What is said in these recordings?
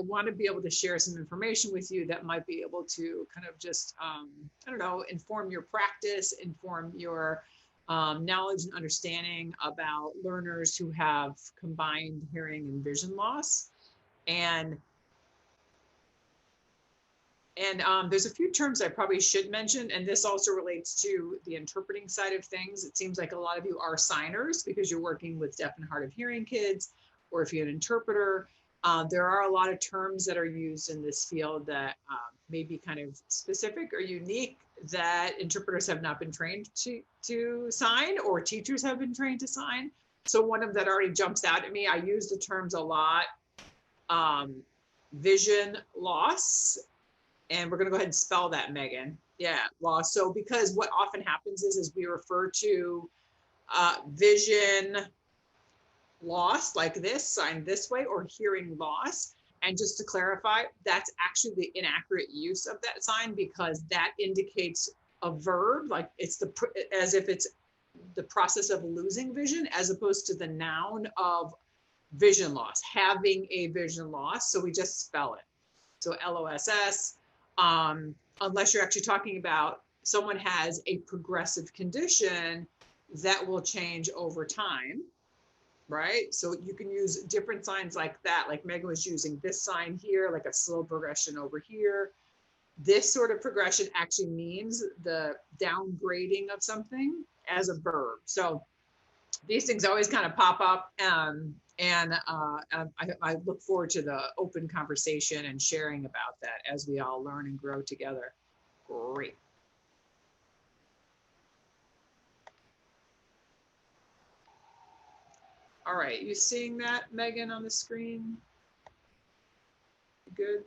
want to be able to share some information with you that might be able to kind of just, I don't know, inform your practice, inform your knowledge and understanding about learners who have combined hearing and vision loss. And there's a few terms I probably should mention, and this also relates to the interpreting side of things. It seems like a lot of you are signers because you're working with deaf and hard of hearing kids, or if you're an interpreter. There are a lot of terms that are used in this field that may be kind of specific or unique that interpreters have not been trained to sign, or teachers have been trained to sign. So one of that already jumps out at me. I use the terms a lot. Vision loss. And we're going to go ahead and spell that, Megan. Yeah, loss. So because what often happens is we refer to vision loss like this, signed this way, or hearing loss. And just to clarify, that's actually the inaccurate use of that sign, because that indicates a verb, like it's as if it's the process of losing vision, as opposed to the noun of vision loss, having a vision loss. So we just spell it. So LOSS. Unless you're actually talking about someone has a progressive condition that will change over time, right? So you can use different signs like that, like Megan was using this sign here, like a slow progression over here. This sort of progression actually means the downgrading of something as a verb. So these things always kind of pop up, I look forward to the open conversation and sharing about that as we all learn and grow together. Great. All right, you seeing that, Megan, on the screen? Good.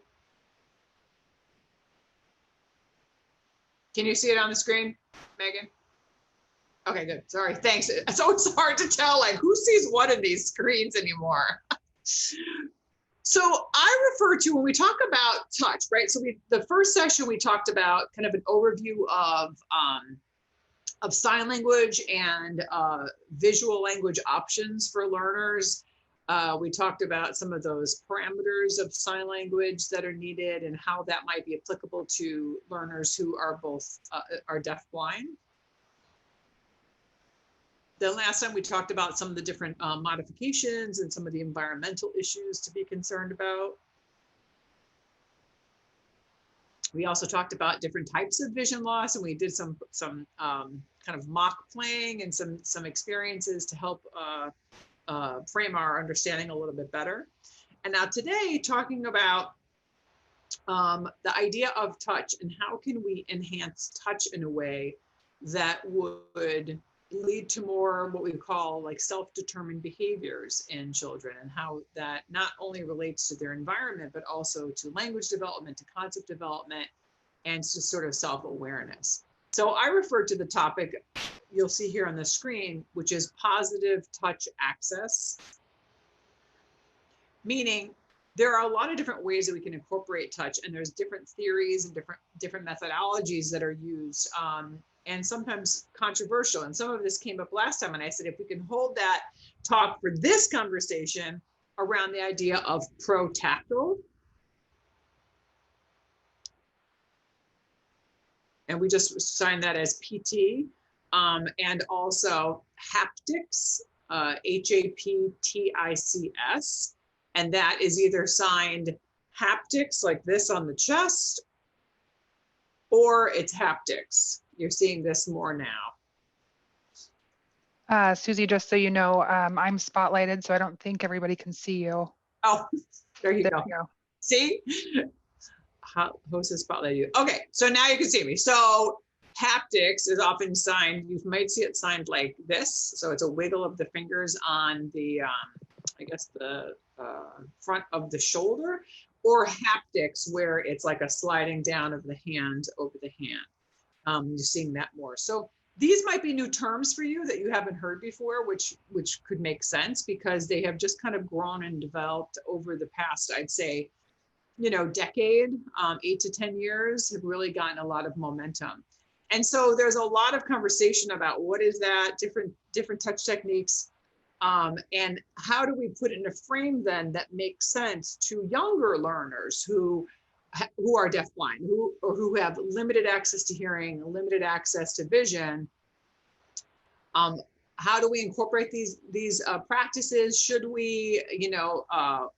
Can you see it on the screen, Megan? Okay, good. Sorry, thanks. It's always hard to tell, like, who sees what in these screens anymore. So I refer to, when we talk about touch, right? So the first session, we talked about kind of an overview of sign language and visual language options for learners. We talked about some of those parameters of sign language that are needed and how that might be applicable to learners who are both are deafblind. Then last time we talked about some of the different modifications and some of the environmental issues to be concerned about. We also talked about different types of vision loss, and we did some kind of mock playing and some experiences to help frame our understanding a little bit better. And now today, talking about the idea of touch and how can we enhance touch in a way that would lead to more what we call like self-determined behaviors in children, and how that not only relates to their environment, but also to language development, to concept development, and to sort of self-awareness. So I refer to the topic you'll see here on the screen, which is positive touch access, meaning there are a lot of different ways that we can incorporate touch, and there's different theories and different methodologies that are used, and sometimes controversial. And some of this came up last time, and I said, if we can hold that talk for this conversation around the idea of pro-tactile, and we just signed that as PT, and also haptics, HAPTICS, and that is either signed haptics like this on the chest, or it's haptics. You're seeing this more now. Susie, just so you know, I'm spotlighted, so I don't think everybody can see you. Oh, there you go. See? Host is spotlighted you. Okay, so now you can see me. So haptics is often signed, you might see it signed like this. So it's a wiggle of the fingers on the, I guess the front of the shoulder, or haptics where it's like a sliding down of the hand over the hand. You're seeing that more. So these might be new terms for you that you haven't heard before, which could make sense because they have just kind of grown and developed over the past, I'd say, decade, 8 to 10 years have really gotten a lot of momentum. And so there's a lot of conversation about what is that, different touch techniques. And how do we put it in a frame then that makes sense to younger learners who are deafblind, who have limited access to hearing, limited access to vision? How do we incorporate these practices? Should we,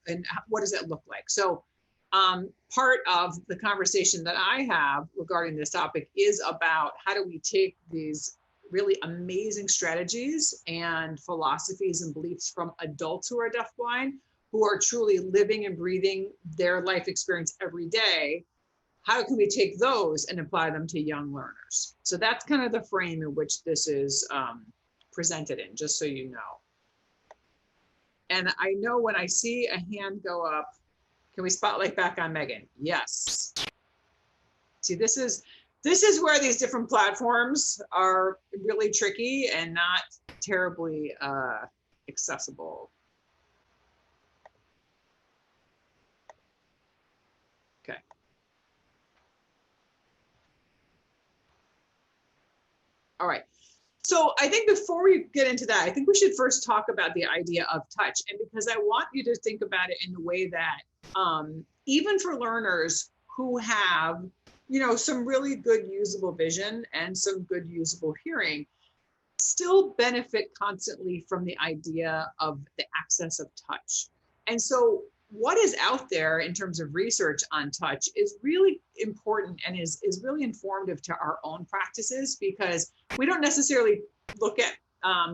and what does that look like? So part of the conversation that I have regarding this topic is about how do we take these really amazing strategies and philosophies and beliefs from adults who are deafblind, who are truly living and breathing their life experience every day. How can we take those and apply them to young learners? So that's kind of the frame in which this is presented in, just so you know. And I know when I see a hand go up, can we spotlight back on Megan? Yes. See, this is where these different platforms are really tricky and not terribly accessible. Okay. All right. So I think before we get into that, I think we should first talk about the idea of touch. And because I want you to think about it in the way that even for learners who have, some really good usable vision and some good usable hearing, still benefit constantly from the idea of the access of touch. And so what is out there in terms of research on touch is really important and is really informative to our own practices, because we don't necessarily look at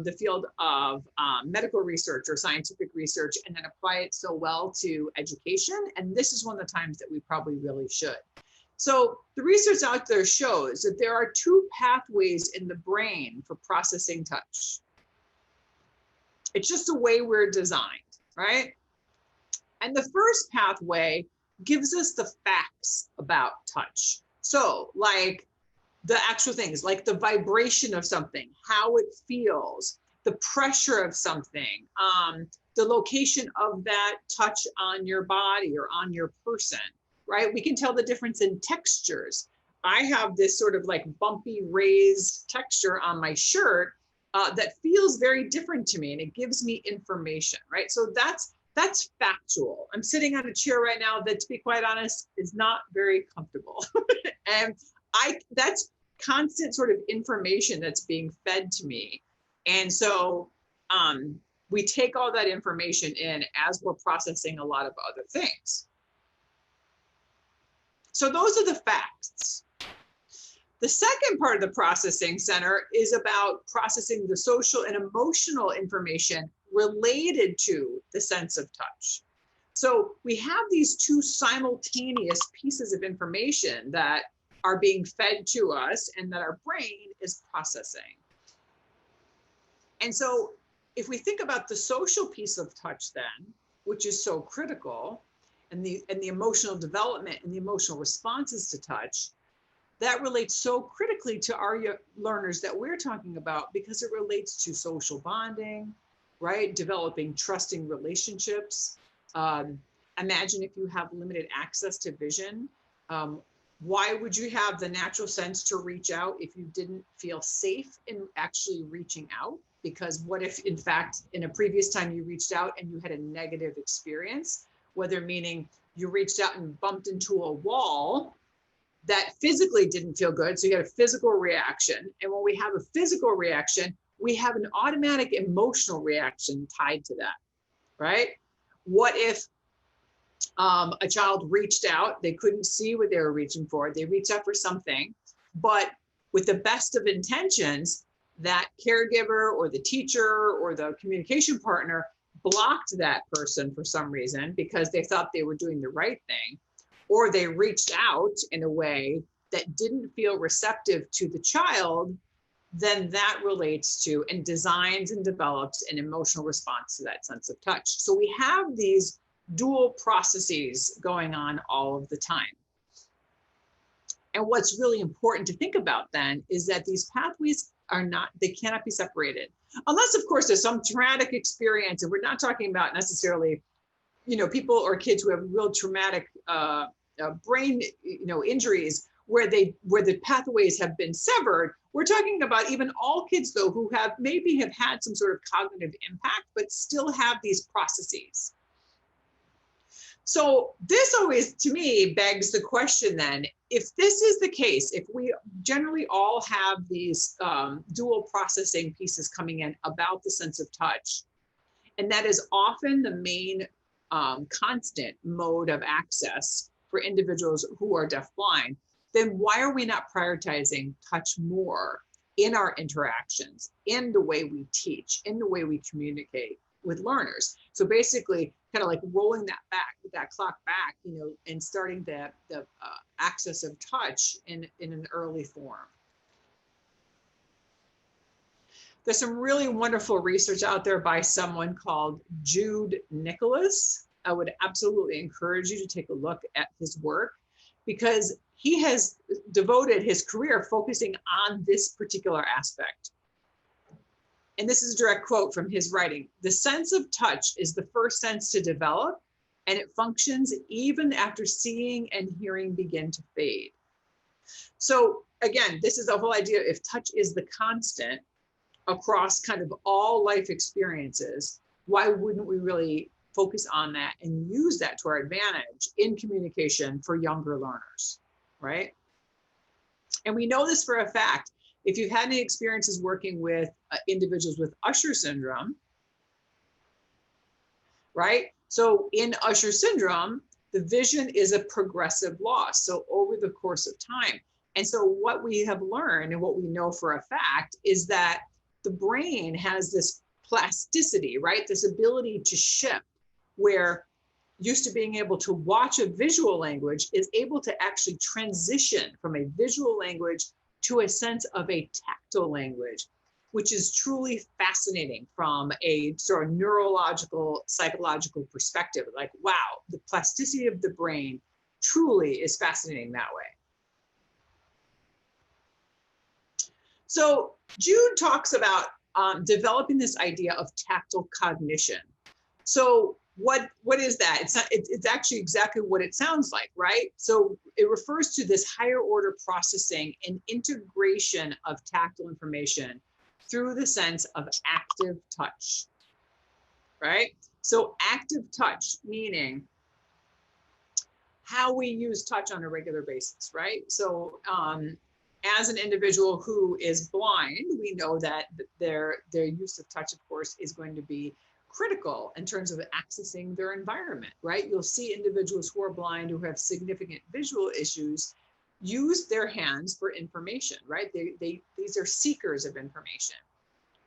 the field of medical research or scientific research and then apply it so well to education. And this is one of the times that we probably really should. So the research out there shows that there are two pathways in the brain for processing touch. It's just the way we're designed, right? And the first pathway gives us the facts about touch. So like the actual things, like the vibration of something, how it feels, the pressure of something, the location of that touch on your body or on your person, right? We can tell the difference in textures. I have this sort of like bumpy raised texture on my shirt that feels very different to me, and it gives me information, right? So that's factual. I'm sitting on a chair right now that, to be quite honest, is not very comfortable. And that's constant sort of information that's being fed to me. And so we take all that information in as we're processing a lot of other things. So those are the facts. The second part of the processing center is about processing the social and emotional information related to the sense of touch. So we have these two simultaneous pieces of information that are being fed to us and that our brain is processing. And so if we think about the social piece of touch then, which is so critical, and the emotional development and the emotional responses to touch, that relates so critically to our learners that we're talking about, because it relates to social bonding, right? Developing trusting relationships. Imagine if you have limited access to vision, why would you have the natural sense to reach out if you didn't feel safe in actually reaching out? Because what if, in fact, in a previous time you reached out and you had a negative experience, whether meaning you reached out and bumped into a wall that physically didn't feel good, so you had a physical reaction. And when we have a physical reaction, we have an automatic emotional reaction tied to that, right? What if a child reached out, they couldn't see what they were reaching for, they reached out for something, but with the best of intentions, that caregiver or the teacher or the communication partner blocked that person for some reason because they thought they were doing the right thing, or they reached out in a way that didn't feel receptive to the child, then that relates to and designs and develops an emotional response to that sense of touch. So we have these dual processes going on all of the time. And what's really important to think about then is that these pathways they cannot be separated. Unless, of course, there's some traumatic experience, and we're not talking about necessarily, people or kids who have real traumatic brain, injuries where the pathways have been severed, We're talking about even all kids though, who have maybe have had some sort of cognitive impact, but still have these processes. So this always, to me, begs the question then, if this is the case, if we generally all have these dual processing pieces coming in about the sense of touch, and that is often the main constant mode of access for individuals who are deafblind, then why are we not prioritizing touch more in our interactions, in the way we teach, in the way we communicate with learners? So basically, kind of like rolling that clock back, you know, and starting the access of touch in an early form. There's some really wonderful research out there by someone called Jude Nicholas. I would absolutely encourage you to take a look at his work, because he has devoted his career focusing on this particular aspect. And this is a direct quote from his writing: "The sense of touch is the first sense to develop, and it functions even after seeing and hearing begin to fade." So again, this is the whole idea. If touch is the constant across kind of all life experiences, why wouldn't we really focus on that and use that to our advantage in communication for younger learners, right? And we know this for a fact. If you've had any experiences working with individuals with Usher syndrome, right? So in Usher syndrome, the vision is a progressive loss, so over the course of time. And so what we have learned and what we know for a fact is that the brain has this plasticity, right? This ability to shift, where used to being able to watch a visual language is able to actually transition from a visual language to a sense of a tactile language, which is truly fascinating from a sort of neurological, psychological perspective. Like, wow, the plasticity of the brain truly is fascinating that way. So Jude talks about developing this idea of tactile cognition. So what is that? It's actually exactly what it sounds like, right? So it refers to this higher order processing and integration of tactile information through the sense of active touch, right? So active touch, meaning how we use touch on a regular basis, right? So as an individual who is blind, we know that their use of touch, of course, is going to be critical in terms of accessing their environment, right? You'll see individuals who are blind, who have significant visual issues, use their hands for information, right? These are seekers of information.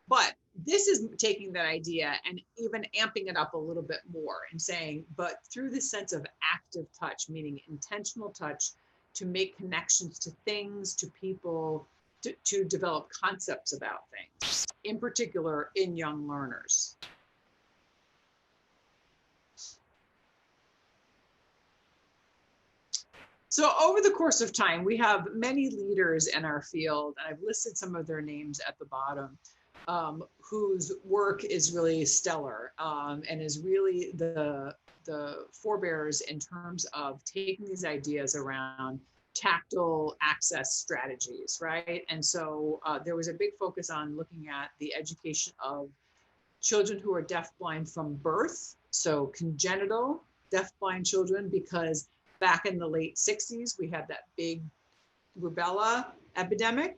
But this is taking that idea and even amping it up a little bit more and saying, but through the sense of active touch, meaning intentional touch, to make connections to things, to people, to develop concepts about things, in particular in young learners. So over the course of time, we have many leaders in our field, and I've listed some of their names at the bottom, whose work is really stellar and is really the forebearers in terms of taking these ideas around tactile access strategies, right? And so there was a big focus on looking at the education of children who are deafblind from birth, so congenital deafblind children, because back in the late 60s, we had that big rubella epidemic,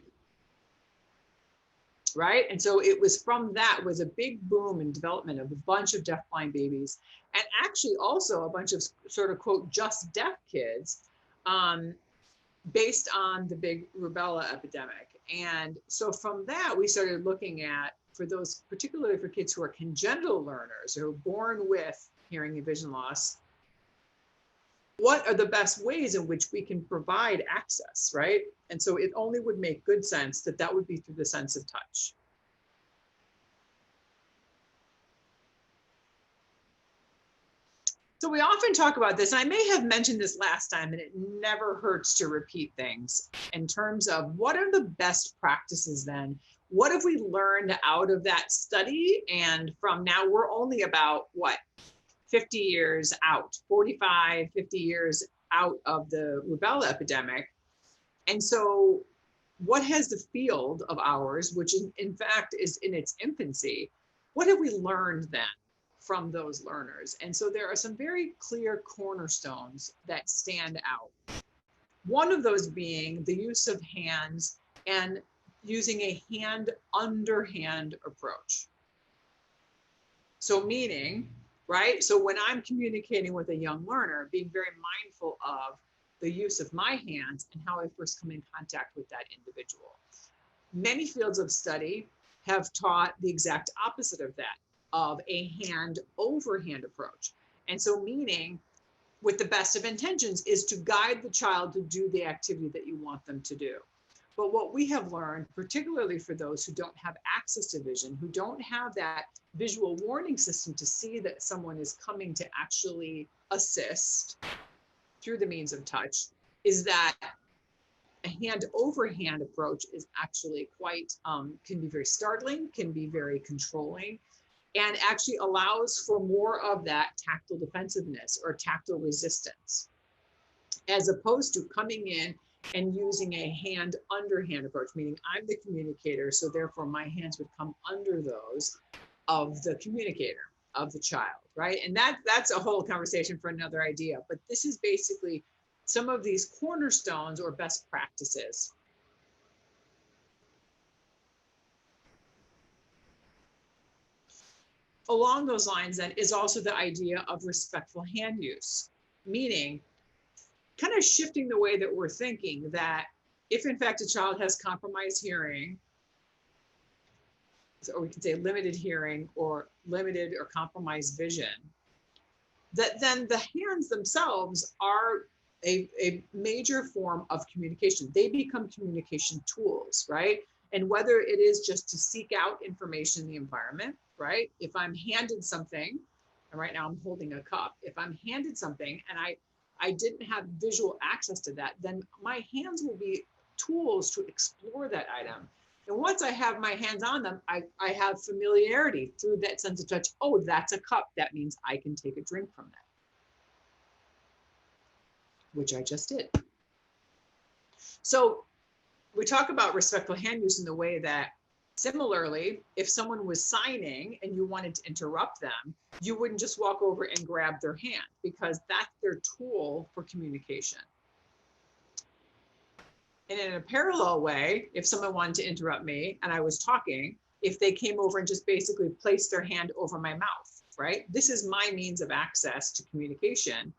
right? And so it was from that was a big boom in development of a bunch of deafblind babies, and actually also a bunch of sort of quote just deaf kids based on the big rubella epidemic. And so from that, we started looking at, for those, particularly for kids who are congenital learners, who are born with hearing and vision loss, what are the best ways in which we can provide access, right? And so it only would make good sense that that would be through the sense of touch. So we often talk about this, and I may have mentioned this last time, and it never hurts to repeat things in terms of what are the best practices then? What have we learned out of that study? And from now, we're only about, what, 50 years out, 45, 50 years out of the rubella epidemic. And so what has the field of ours, which in fact is in its infancy, what have we learned then from those learners? And so there are some very clear cornerstones that stand out. One of those being the use of hands and using a hand-underhand approach. So meaning, right? So when I'm communicating with a young learner, being very mindful of the use of my hands and how I first come in contact with that individual. Many fields of study have taught the exact opposite of that, of a hand-over-hand approach. And so meaning, with the best of intentions, is to guide the child to do the activity that you want them to do. But what we have learned, particularly for those who don't have access to vision, who don't have that visual warning system to see that someone is coming to actually assist through the means of touch, is that a hand-over-hand approach is actually quite, can be very startling, can be very controlling, and actually allows for more of that tactile defensiveness or tactile resistance, as opposed to coming in and using a hand-underhand approach, meaning I'm the communicator, so therefore my hands would come under those of the communicator, of the child, right? And that's a whole conversation for another idea, but this is basically some of these cornerstones or best practices. Along those lines, then, is also the idea of respectful hand use, meaning kind of shifting the way that we're thinking that if in fact a child has compromised hearing, or we can say limited hearing or limited or compromised vision, that then the hands themselves are a major form of communication. They become communication tools, right? And whether it is just to seek out information in the environment, right? If I'm handed something, and right now I'm holding a cup, if I'm handed something and I didn't have visual access to that, then my hands will be tools to explore that item. And once I have my hands on them, I have familiarity through that sense of touch. Oh, that's a cup. That means I can take a drink from that, which I just did. So we talk about respectful hand use in the way that, similarly, if someone was signing and you wanted to interrupt them, you wouldn't just walk over and grab their hand, because that's their tool for communication. And in a parallel way, if someone wanted to interrupt me and I was talking, if they came over and just basically placed their hand over my mouth, right? This is my means of access to communication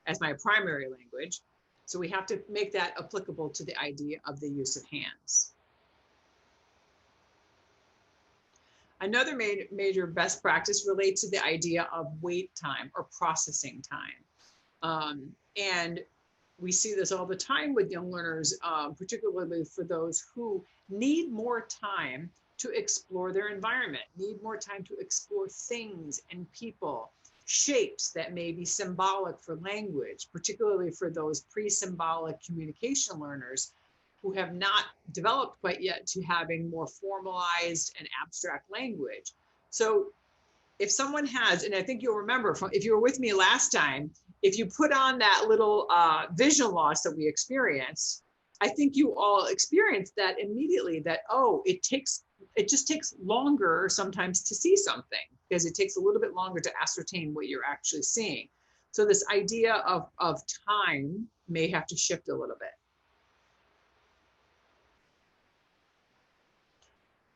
as my primary language. So we have to make that applicable to the idea of the use of hands. Another major best practice relates to the idea of wait time or processing time. And we see this all the time with young learners, particularly for those who need more time to explore their environment, need more time to explore things and people, shapes that may be symbolic for language, particularly for those pre-symbolic communication learners who have not developed quite yet to having more formalized and abstract language. So if someone has, and I think you'll remember from, if you were with me last time, if you put on that little vision loss that we experienced, I think you all experienced that immediately, that, oh, it just takes longer sometimes to see something, because it takes a little bit longer to ascertain what you're actually seeing. So this idea of time may have to shift a little bit.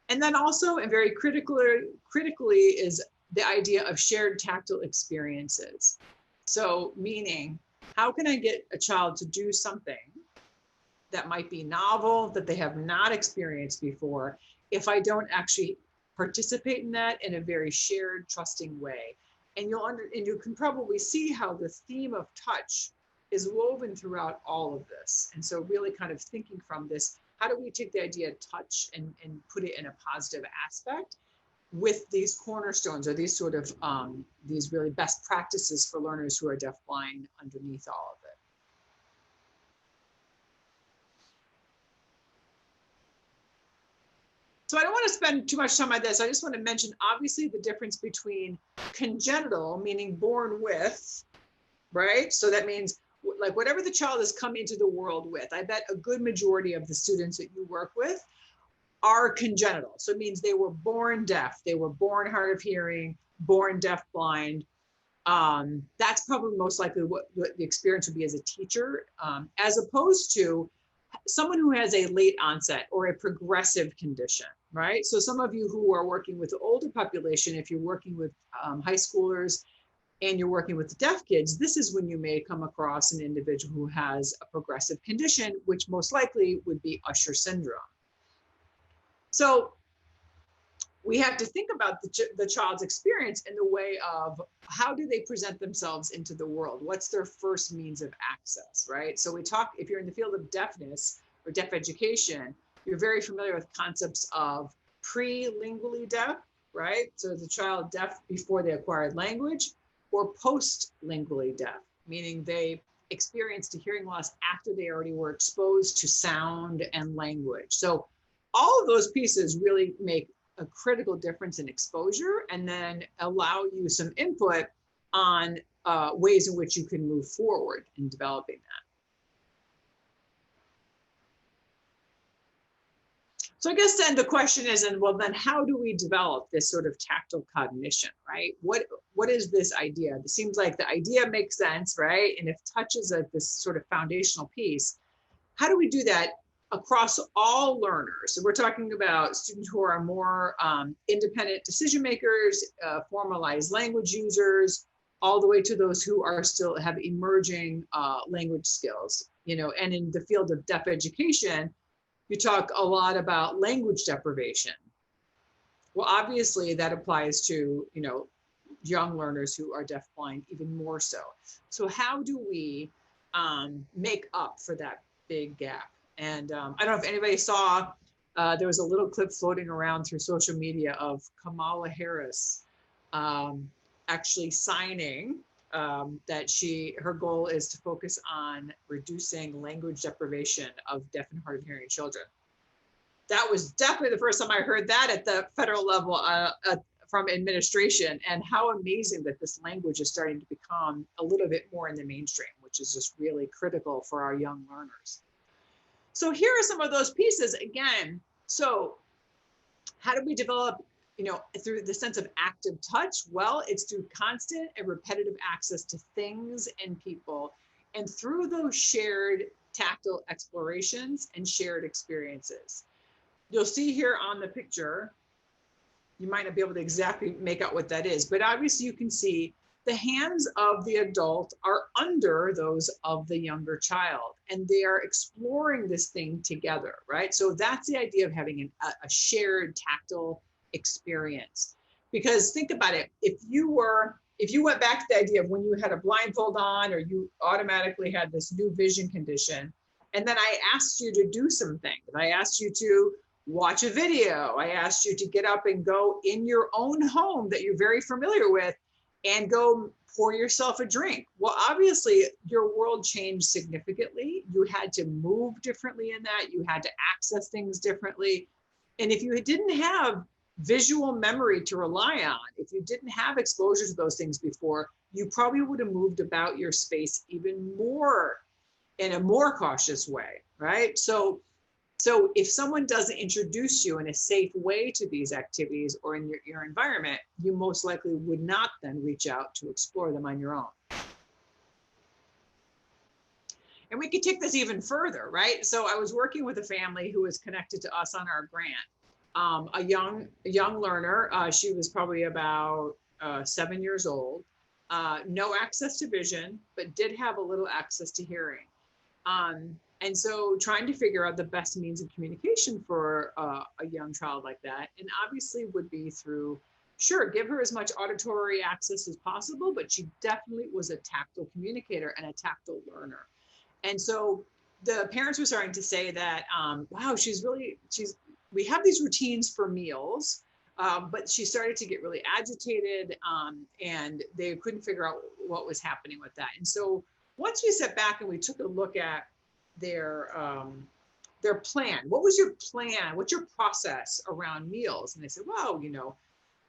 And then also, and very critically, is the idea of shared tactile experiences. So meaning, how can I get a child to do something that might be novel, that they have not experienced before, if I don't actually participate in that in a very shared, trusting way? And you can probably see how the theme of touch is woven throughout all of this. And so really kind of thinking from this, how do we take the idea of touch and put it in a positive aspect with these cornerstones, or these sort of, these really best practices for learners who are deafblind underneath all of it. So I don't want to spend too much time on this. I just want to mention, obviously, the difference between congenital, meaning born with, right? So that means like whatever the child has come into the world with, I bet a good majority of the students that you work with are congenital. So it means they were born deaf, they were born hard of hearing, born deaf blind. That's probably most likely what the experience would be as a teacher, as opposed to someone who has a late onset or a progressive condition, right? So some of you who are working with the older population, if you're working with high schoolers and you're working with the deaf kids, this is when you may come across an individual who has a progressive condition, which most likely would be Usher syndrome. So we have to think about the child's experience in the way of how do they present themselves into the world? What's their first means of access, right? So we talk, if you're in the field of deafness or deaf education, you're very familiar with concepts of pre-lingually deaf, right? So the child deaf before they acquired language, or post-lingually deaf, meaning they experienced a hearing loss after they already were exposed to sound and language. So all of those pieces really make a critical difference in exposure, and then allow you some input on ways in which you can move forward in developing that. So I guess then the question is, and well, then how do we develop this sort of tactile cognition, right? What is this idea? It seems like the idea makes sense, right? And if touch is this sort of foundational piece, how do we do that across all learners? So we're talking about students who are more independent decision makers, formalized language users, all the way to those who are still have emerging language skills, you know. And in the field of deaf education, you talk a lot about language deprivation. Well, obviously that applies to, you know, young learners who are deafblind even more so. So how do we make up for that big gap? And I don't know if anybody saw, there was a little clip floating around through social media of Kamala Harris actually signing that her goal is to focus on reducing language deprivation of deaf and hard of hearing children. That was definitely the first time I heard that at the federal level from administration, and how amazing that this language is starting to become a little bit more in the mainstream, which is just really critical for our young learners. So here are some of those pieces again. So how do we develop, you know, through the sense of active touch? Well, it's through constant and repetitive access to things and people, and through those shared tactile explorations and shared experiences. You'll see here on the picture, you might not be able to exactly make out what that is, but obviously you can see the hands of the adult are under those of the younger child, and they are exploring this thing together, right? So that's the idea of having a shared tactile experience. Because think about it, if you went back to the idea of when you had a blindfold on, or you automatically had this new vision condition, and then I asked you to do some things. I asked you to watch a video. I asked you to get up and go in your own home that you're very familiar with and go pour yourself a drink. Well, obviously your world changed significantly. You had to move differently in that. You had to access things differently. And if you didn't have visual memory to rely on, if you didn't have exposure to those things before, you probably would have moved about your space even more in a more cautious way, right? So if someone doesn't introduce you in a safe way to these activities or in your environment, you most likely would not then reach out to explore them on your own. And we could take this even further, right? So I was working with a family who was connected to us on our grant. A young learner, she was probably about 7 years old, no access to vision, but did have a little access to hearing. And so trying to figure out the best means of communication for a young child like that, and obviously would be through, sure, give her as much auditory access as possible, but she definitely was a tactile communicator and a tactile learner. And so the parents were starting to say that, wow, we have these routines for meals, but she started to get really agitated, and they couldn't figure out what was happening with that. And so once we sat back and we took a look at their plan. What was your plan? What's your process around meals? And they said, well, you know,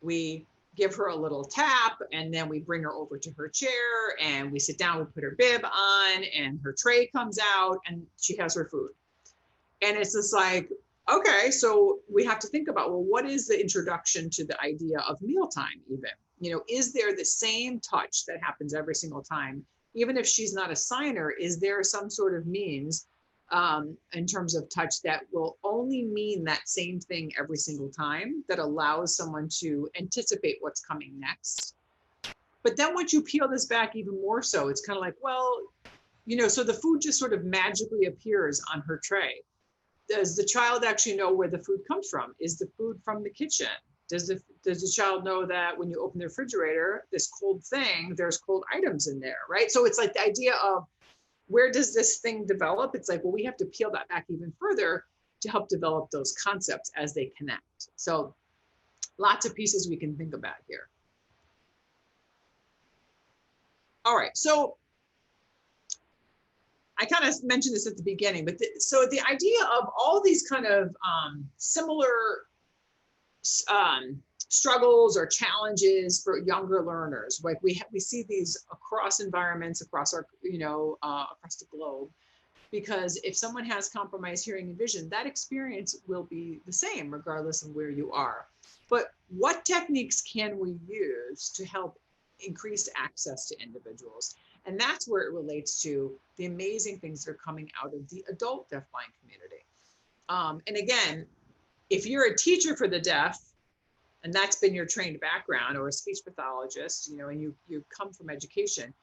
we give her a little tap, and then we bring her over to her chair and we sit down, we put her bib on and her tray comes out and she has her food. And it's just like, okay, so we have to think about, well, what is the introduction to the idea of mealtime even? You know, is there the same touch that happens every single time? Even if she's not a signer, is there some sort of means in terms of touch that will only mean that same thing every single time, that allows someone to anticipate what's coming next? But then once you peel this back even more so, it's kind of like, well, you know, so the food just sort of magically appears on her tray. Does the child actually know where the food comes from? Is the food from the kitchen? Does the child know that when you open the refrigerator, this cold thing, there's cold items in there, right? So it's like the idea of, where does this thing develop? It's like, well, we have to peel that back even further to help develop those concepts as they connect. So lots of pieces we can think about here. All right, so I kind of mentioned this at the beginning, but so the idea of all these kind of similar struggles or challenges for younger learners, like we see these across environments, across our, you know, across the globe, because if someone has compromised hearing and vision, that experience will be the same regardless of where you are. But what techniques can we use to help increase access to individuals? And that's where it relates to the amazing things that are coming out of the adult deafblind community. And again, if you're a teacher for the deaf, and that's been your trained background, or a speech pathologist, you know, and you come from education,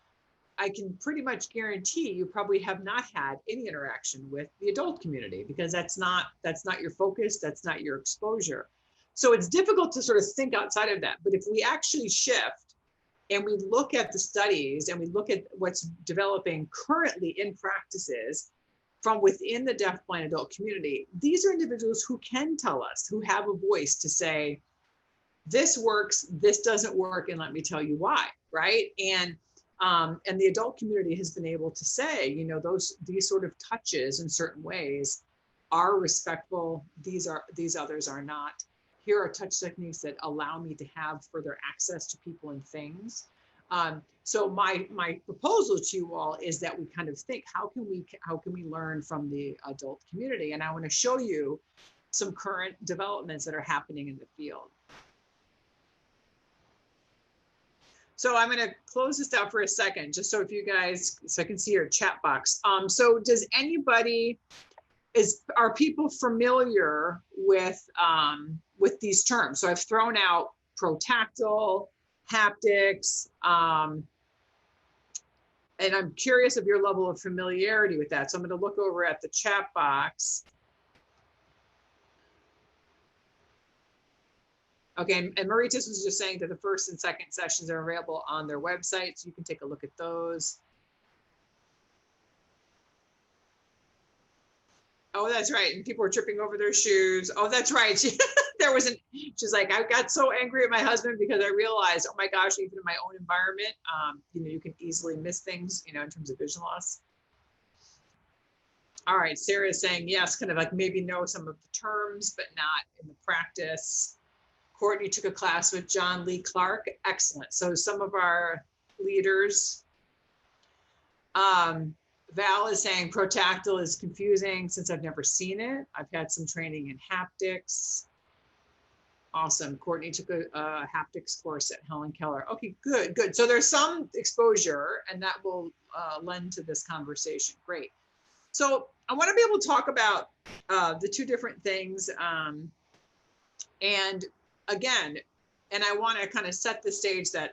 I can pretty much guarantee you probably have not had any interaction with the adult community, because that's not your focus, that's not your exposure. So it's difficult to sort of think outside of that. But if we actually shift and we look at the studies and we look at what's developing currently in practices from within the deafblind adult community, these are individuals who can tell us, who have a voice to say, this works, this doesn't work, and let me tell you why, right? And the adult community has been able to say, you know, these sort of touches in certain ways are respectful, these others are not. Here are touch techniques that allow me to have further access to people and things. So my proposal to you all is that we kind of think, how can we learn from the adult community? And I want to show you some current developments that are happening in the field. So I'm going to close this out for a second, just so if you guys, so I can see your chat box. So does anybody, are people familiar with these terms? So I've thrown out pro-tactile, haptics, and I'm curious of your level of familiarity with that. So I'm going to look over at the chat box. Okay, and Maritas was just saying that the first and second sessions are available on their website, so you can take a look at those. Oh, that's right. And people were tripping over their shoes. Oh, that's right. She's like, I got so angry at my husband because I realized, oh my gosh, even in my own environment, you know, you can easily miss things, you know, in terms of vision loss. All right, Sarah is saying, yes, kind of like maybe know some of the terms, but not in the practice. Courtney took a class with John Lee Clark. Excellent. So some of our leaders. Val is saying Pro-Tactile is confusing since I've never seen it. I've had some training in haptics. Awesome. Courtney took a haptics course at Helen Keller. Okay, good, good. So there's some exposure, and that will lend to this conversation. Great. So I want to be able to talk about the two different things. And again, and I want to kind of set the stage that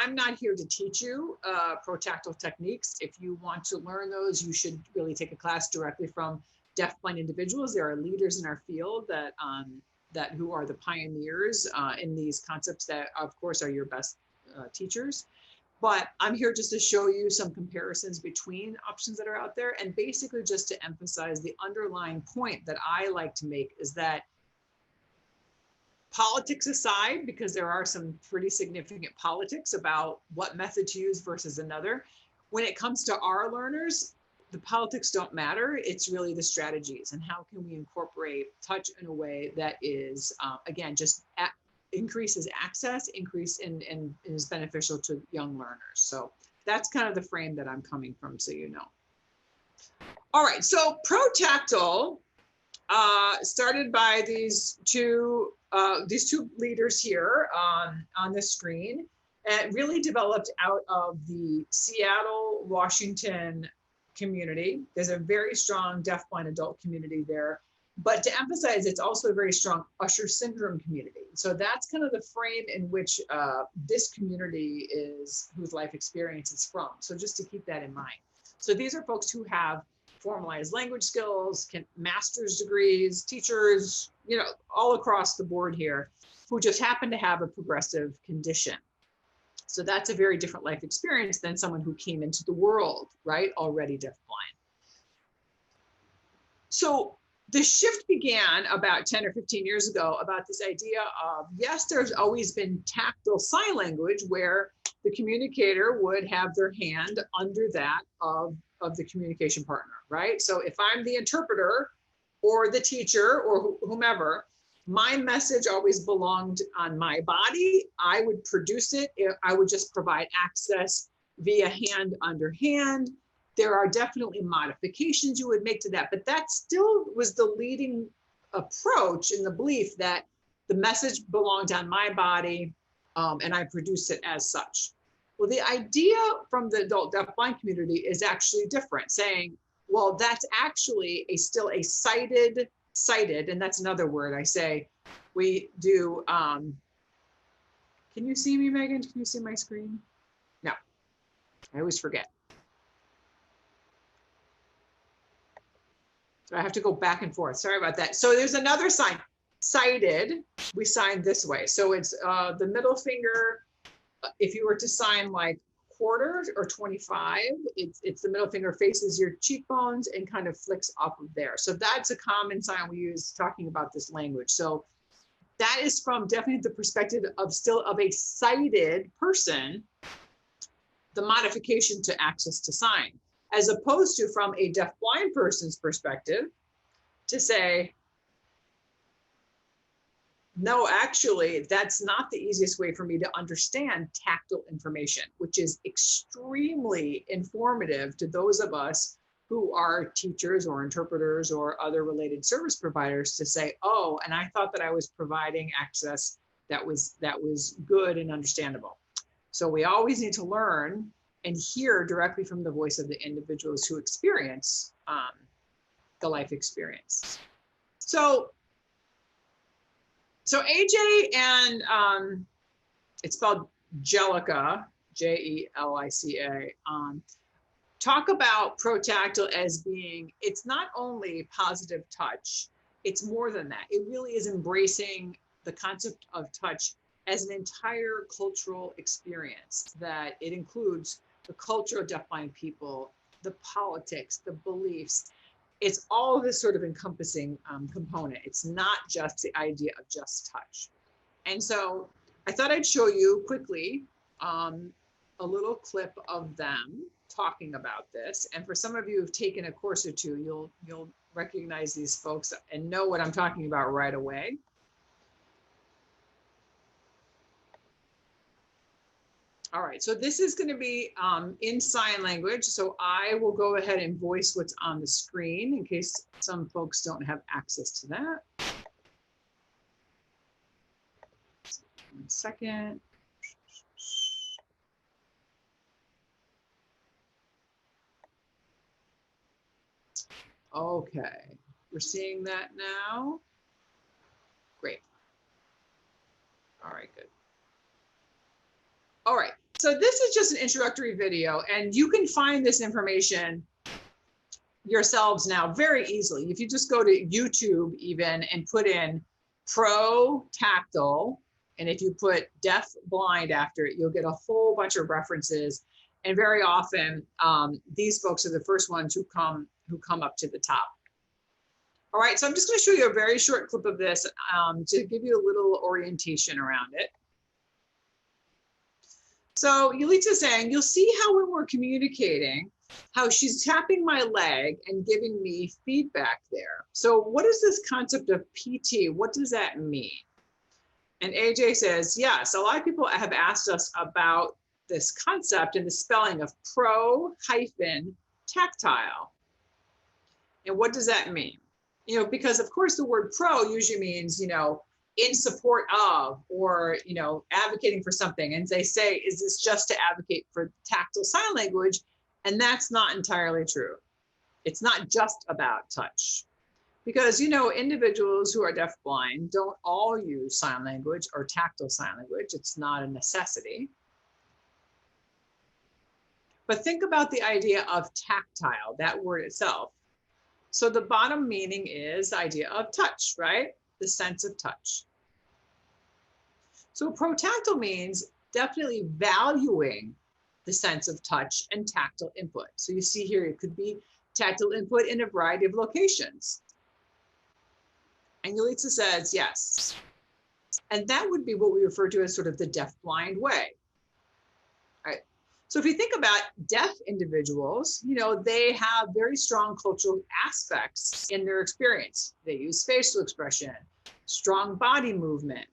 I'm not here to teach you pro-tactile techniques. If you want to learn those, you should really take a class directly from deafblind individuals. There are leaders in our field that who are the pioneers in these concepts that, of course, are your best teachers. But I'm here just to show you some comparisons between options that are out there, and basically just to emphasize the underlying point that I like to make is that, politics aside, because there are some pretty significant politics about what method to use versus another, when it comes to our learners, the politics don't matter. It's really the strategies and how can we incorporate touch in a way that is, again, just increases access, and is beneficial to young learners. So that's kind of the frame that I'm coming from, so you know. All right, so Pro-Tactile started by these two leaders here on the screen, and really developed out of the Seattle, Washington community. There's a very strong deafblind adult community there. But to emphasize, it's also a very strong Usher syndrome community. So that's kind of the frame in which this community is, whose life experience is from. So just to keep that in mind. So these are folks who have formalized language skills, master's degrees, teachers, you know, all across the board here, who just happen to have a progressive condition. So that's a very different life experience than someone who came into the world, right, already deafblind. So the shift began about 10 or 15 years ago about this idea of, yes, there's always been tactile sign language where the communicator would have their hand under that of the communication partner, right? So if I'm the interpreter or the teacher or whomever, my message always belonged on my body. I would produce it. I would just provide access via hand under hand. There are definitely modifications you would make to that, but that still was the leading approach in the belief that the message belonged on my body and I produce it as such. Well, the idea from the adult deafblind community is actually different, saying, well, that's actually still a cited, and that's another word I say, we do, can you see me, Megan? Can you see my screen? No, I always forget. So I have to go back and forth. Sorry about that. So there's another sign, cited. We sign this way. So it's the middle finger. If you were to sign like quarter or 25, it's the middle finger faces your cheekbones and kind of flicks up of there. So that's a common sign we use talking about this language. So that is from definitely the perspective of still of a sighted person, the modification to access to sign, as opposed to from a deafblind person's perspective to say, no, actually, that's not the easiest way for me to understand tactile information, which is extremely informative to those of us who are teachers or interpreters or other related service providers to say, oh, and I thought that I was providing access that was good and understandable. So we always need to learn and hear directly from the voice of the individuals who experience the life experience. So AJ and it's spelled Jelica, Jelica, talk about Pro-Tactile as being, it's not only positive touch, it's more than that. It really is embracing the concept of touch as an entire cultural experience, that it includes the culture of deafblind people, the politics, the beliefs. It's all of this sort of encompassing component. It's not just the idea of just touch. And so I thought I'd show you quickly a little clip of them talking about this. And for some of you who've taken a course or two, you'll recognize these folks and know what I'm talking about right away. All right, so this is going to be in sign language. So I will go ahead and voice what's on the screen in case some folks don't have access to that. 1 second. Okay, we're seeing that now. Great. All right, good. All right, so this is just an introductory video, and you can find this information yourselves now very easily. If you just go to YouTube even and put in Pro-Tactile, and if you put deaf blind after it, you'll get a whole bunch of references. And very often, these folks are the first ones who come up to the top. All right, so I'm just going to show you a very short clip of this to give you a little orientation around it. So Yalitza's saying, you'll see how when we're communicating, how she's tapping my leg and giving me feedback there. So what is this concept of PT? What does that mean? And AJ says, yes, a lot of people have asked us about this concept and the spelling of pro-tactile. And what does that mean? You know, because of course the word pro usually means, you know, in support of, or, you know, advocating for something. And they say, is this just to advocate for tactile sign language? And that's not entirely true. It's not just about touch. Because, you know, individuals who are deafblind don't all use sign language or tactile sign language. It's not a necessity. But think about the idea of tactile, that word itself. So the bottom meaning is the idea of touch, right? The sense of touch. So pro-tactile means definitely valuing the sense of touch and tactile input. So you see here, it could be tactile input in a variety of locations. And Yalitza says, yes. And that would be what we refer to as sort of the deaf-blind way. All right. So if you think about deaf individuals, you know, they have very strong cultural aspects in their experience. They use facial expression, strong body movement.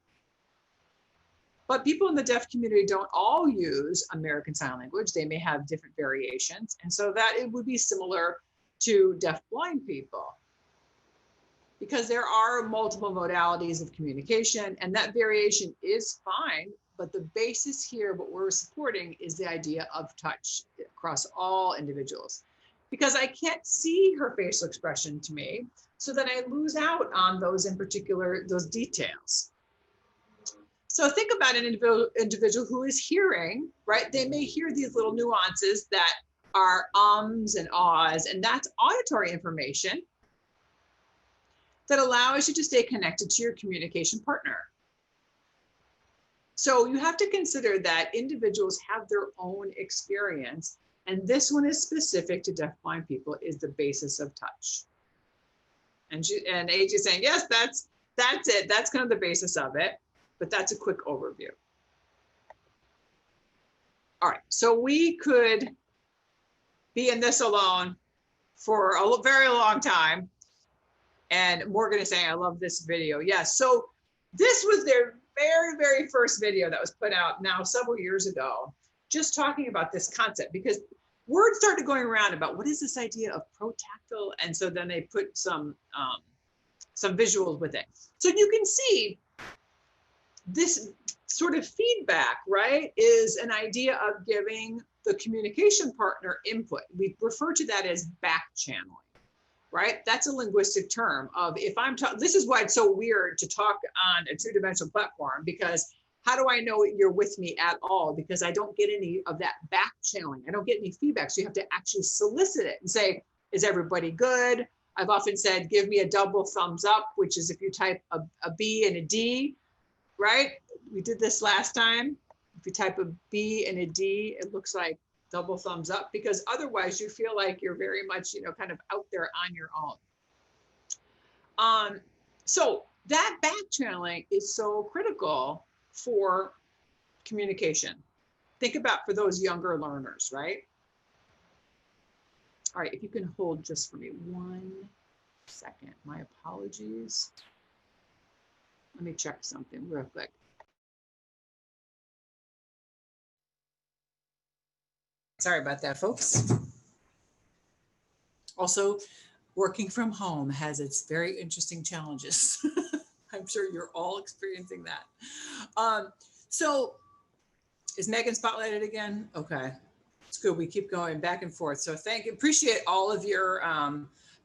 But people in the deaf community don't all use American Sign Language. They may have different variations. And so that it would be similar to deaf-blind people, because there are multiple modalities of communication, and that variation is fine. But the basis here, what we're supporting, is the idea of touch across all individuals. Because I can't see her facial expression to me, so then I lose out on those in particular, those details. So think about an individual who is hearing, right? They may hear these little nuances that are ums and ahs, and that's auditory information that allows you to stay connected to your communication partner. So you have to consider that individuals have their own experience, and this one is specific to deafblind people, is the basis of touch. And AJ is saying, yes, that's it. That's kind of the basis of it, but that's a quick overview. All right, so we could be in this alone for a very long time. And Morgan is saying, I love this video. Yes, so this was their very, very first video that was put out now several years ago, just talking about this concept, because word started going around about what is this idea of pro-tactile, and so then they put some visuals with it. So you can see this sort of feedback, right, is an idea of giving the communication partner input. We refer to that as back channeling. Right? That's a linguistic term of, if I'm talking, this is why it's so weird to talk on a two-dimensional platform, because how do I know you're with me at all? Because I don't get any of that back channeling. I don't get any feedback. So you have to actually solicit it and say, is everybody good? I've often said, give me a double thumbs up, which is if you type a B and a D, right? We did this last time. If you type a B and a D, it looks like double thumbs up, because otherwise you feel like you're very much, you know, kind of out there on your own. So that back channeling is so critical for communication. Think about for those younger learners, right? All right, if you can hold just for me 1 second, my apologies. Let me check something real quick. Sorry about that, folks. Also, working from home has its very interesting challenges. I'm sure you're all experiencing that. So is Megan spotlighted again? Okay, it's good. We keep going back and forth. So appreciate all of your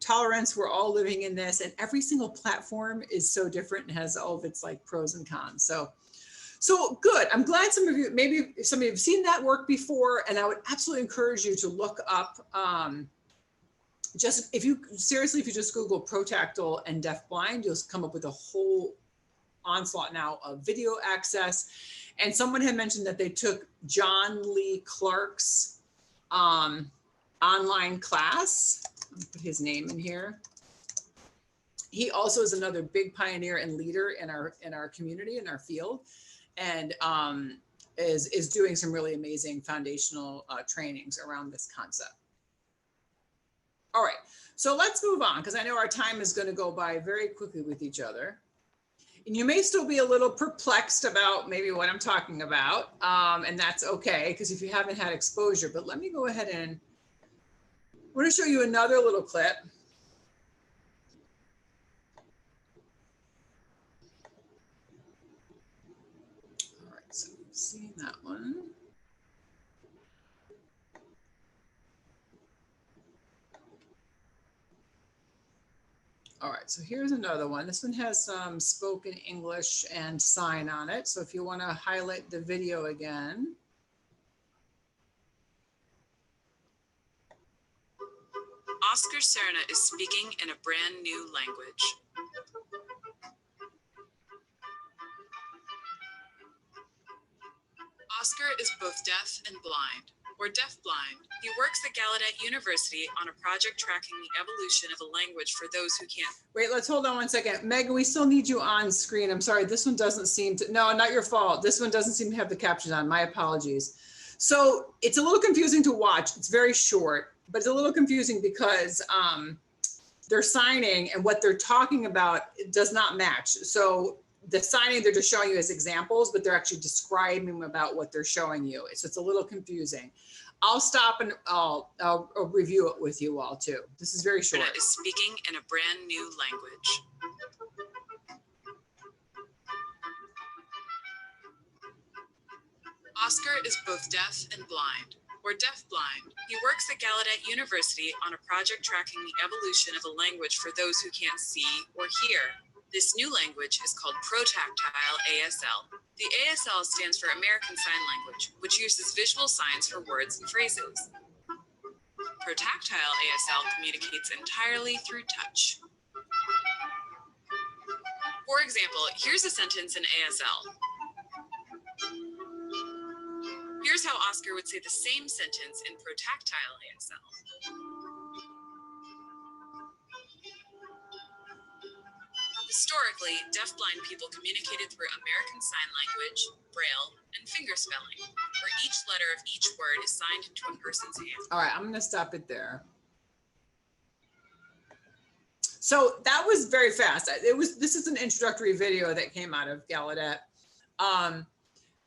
tolerance. We're all living in this, and every single platform is so different and has all of its like pros and cons. So good. I'm glad some of you, maybe some of you have seen that work before, and I would absolutely encourage you to look up, if you just Google Pro-Tactile and deafblind, you'll come up with a whole onslaught now of video access. And someone had mentioned that they took John Lee Clark's online class. Let me put his name in here. He also is another big pioneer and leader in our community, in our field, and is doing some really amazing foundational trainings around this concept. All right, so let's move on, because I know our time is going to go by very quickly with each other. And you may still be a little perplexed about maybe what I'm talking about, and that's okay, because if you haven't had exposure. But let me go ahead and I want to show you another little clip. All right, so you've seen that one. All right, so here's another one. This one has some spoken English and sign on it. So if you want to highlight the video again. Oscar Serna is speaking in a brand new language. Oscar is both deaf and blind, or deaf-blind. He works at Gallaudet University on a project tracking the evolution of a language for those who can't. Wait, let's hold on one second. Megan, we still need you on screen. I'm sorry, this one doesn't seem to, no, not your fault. This one doesn't seem to have the captions on. My apologies. So it's a little confusing to watch. It's very short, but it's a little confusing because they're signing and what they're talking about does not match. So the signing, they're just showing you as examples, but they're actually describing about what they're showing you. So it's a little confusing. I'll stop and I'll review it with you all too. This is very short. Serna is speaking in a brand new language. Oscar is both deaf and blind, or deaf-blind. He works at Gallaudet University on a project tracking the evolution of a language for those who can't see or hear. This new language is called Pro-Tactile ASL. The ASL stands for American Sign Language, which uses visual signs for words and phrases. Pro-Tactile ASL communicates entirely through touch. For example, here's a sentence in ASL. Here's how Oscar would say the same sentence in Pro-Tactile ASL. Historically, deafblind people communicated through American Sign Language, Braille, and fingerspelling, where each letter of each word is signed into a person's hand. All right, I'm going to stop it there. So that was very fast. This is an introductory video that came out of Gallaudet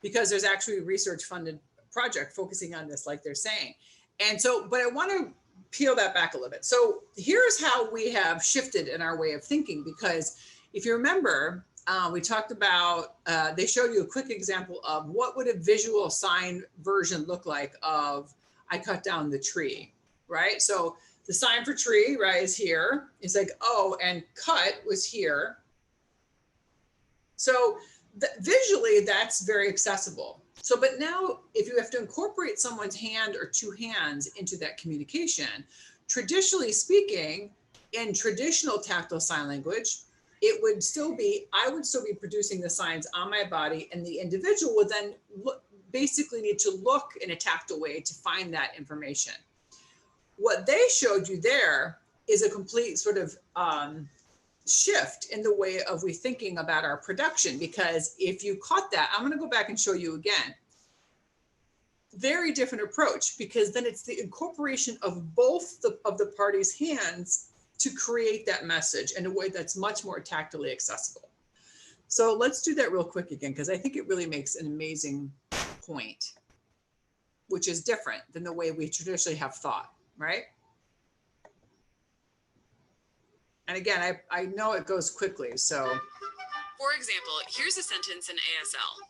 because there's actually a research-funded project focusing on this, like they're saying. And so, but I want to peel that back a little bit. So here's how we have shifted in our way of thinking, because if you remember, we talked about, they showed you a quick example of what would a visual sign version look like of I cut down the tree, right? So the sign for tree, right, is here. It's like, oh, and cut was here. So visually, that's very accessible. So, but now if you have to incorporate someone's hand or two hands into that communication, traditionally speaking, in traditional tactile sign language, it would still be, I would still be producing the signs on my body, and the individual would then basically need to look in a tactile way to find that information. What they showed you there is a complete sort of shift in the way of we thinking about our production, because if you caught that, I'm going to go back and show you again. Very different approach, because then it's the incorporation of both of the parties' hands to create that message in a way that's much more tactily accessible. So let's do that real quick again, because I think it really makes an amazing point, which is different than the way we traditionally have thought, right? And again, I know it goes quickly, so. For example, here's a sentence in ASL.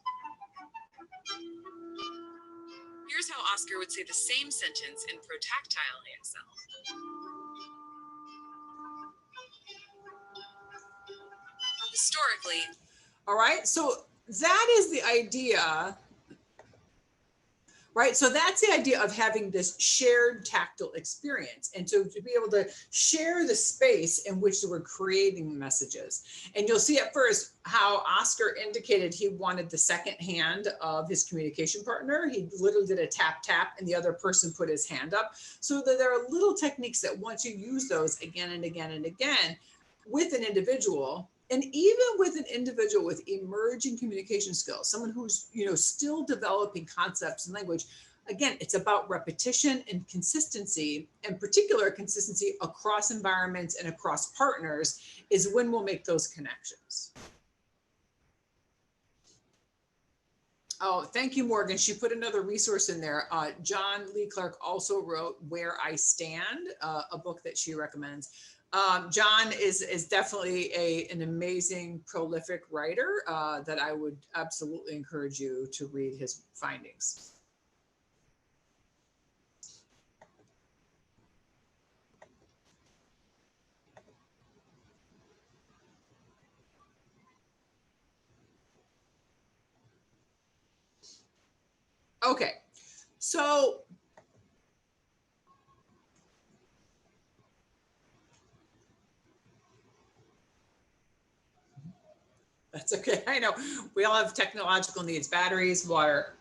Here's how Oscar would say the same sentence in Pro-Tactile ASL. Historically. All right, so that is the idea, right? So that's the idea of having this shared tactile experience. And so to be able to share the space in which we're creating messages. And you'll see at first how Oscar indicated he wanted the second hand of his communication partner. He literally did a tap, tap, and the other person put his hand up. So that there are little techniques that once you use those again and again and again with an individual, and even with an individual with emerging communication skills, someone who's, you know, still developing concepts and language, again, it's about repetition and consistency, and particular consistency across environments and across partners is when we'll make those connections. Oh, thank you, Morgan. She put another resource in there. John Lee Clark also wrote Where I Stand, a book that she recommends. John is definitely an amazing, prolific writer that I would absolutely encourage you to read his findings. Okay, so that's okay. I know we all have technological needs, batteries, water.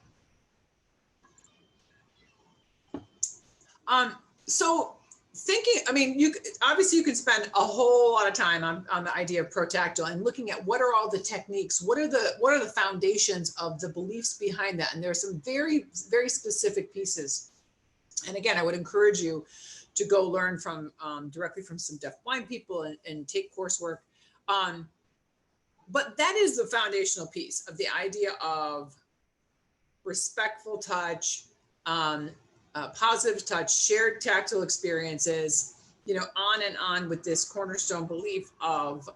So thinking, I mean, obviously you could spend a whole lot of time on the idea of Pro-Tactile and looking at what are all the techniques, what are the foundations of the beliefs behind that. And there's some very, very specific pieces. And again, I would encourage you to go learn from directly from some deafblind people and take coursework. But that is the foundational piece of the idea of respectful touch, positive touch, shared tactile experiences, on and on with this cornerstone belief of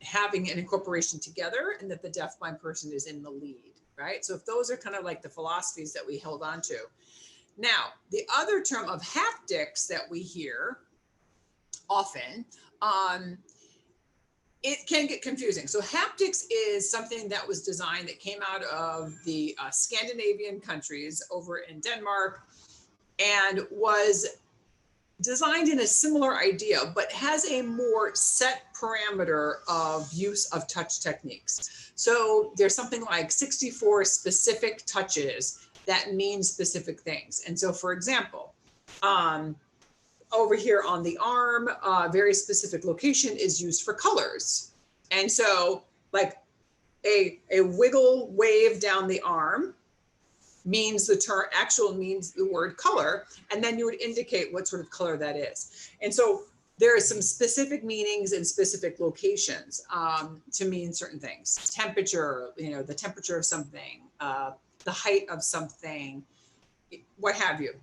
having an incorporation together and that the deafblind person is in the lead, right? So if those are kind of like the philosophies that we held on to. Now, the other term of haptics that we hear often, it can get confusing. So haptics is something that was designed that came out of the Scandinavian countries over in Denmark and was designed in a similar idea, but has a more set parameter of use of touch techniques. So there's something like 64 specific touches that mean specific things. And so, for example, over here on the arm, very specific location is used for colors. And so like a wiggle wave down the arm means means the word color, and then you would indicate what sort of color that is. And so there are some specific meanings in specific locations to mean certain things. Temperature, the temperature of something, the height of something, what have you.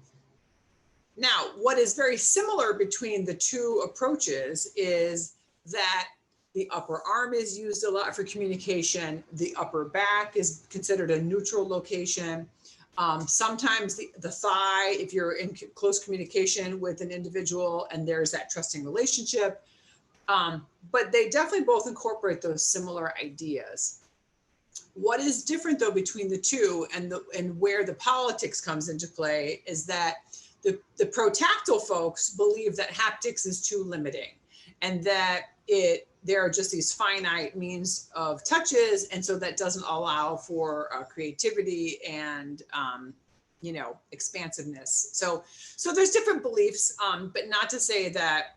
Now, what is very similar between the two approaches is that the upper arm is used a lot for communication. The upper back is considered a neutral location. Sometimes the thigh, if you're in close communication with an individual and there's that trusting relationship. But they definitely both incorporate those similar ideas. What is different though between the two and where the politics comes into play is that the pro-tactile folks believe that haptics is too limiting and that there are just these finite means of touches. And so that doesn't allow for creativity and, expansiveness. So there's different beliefs, but not to say that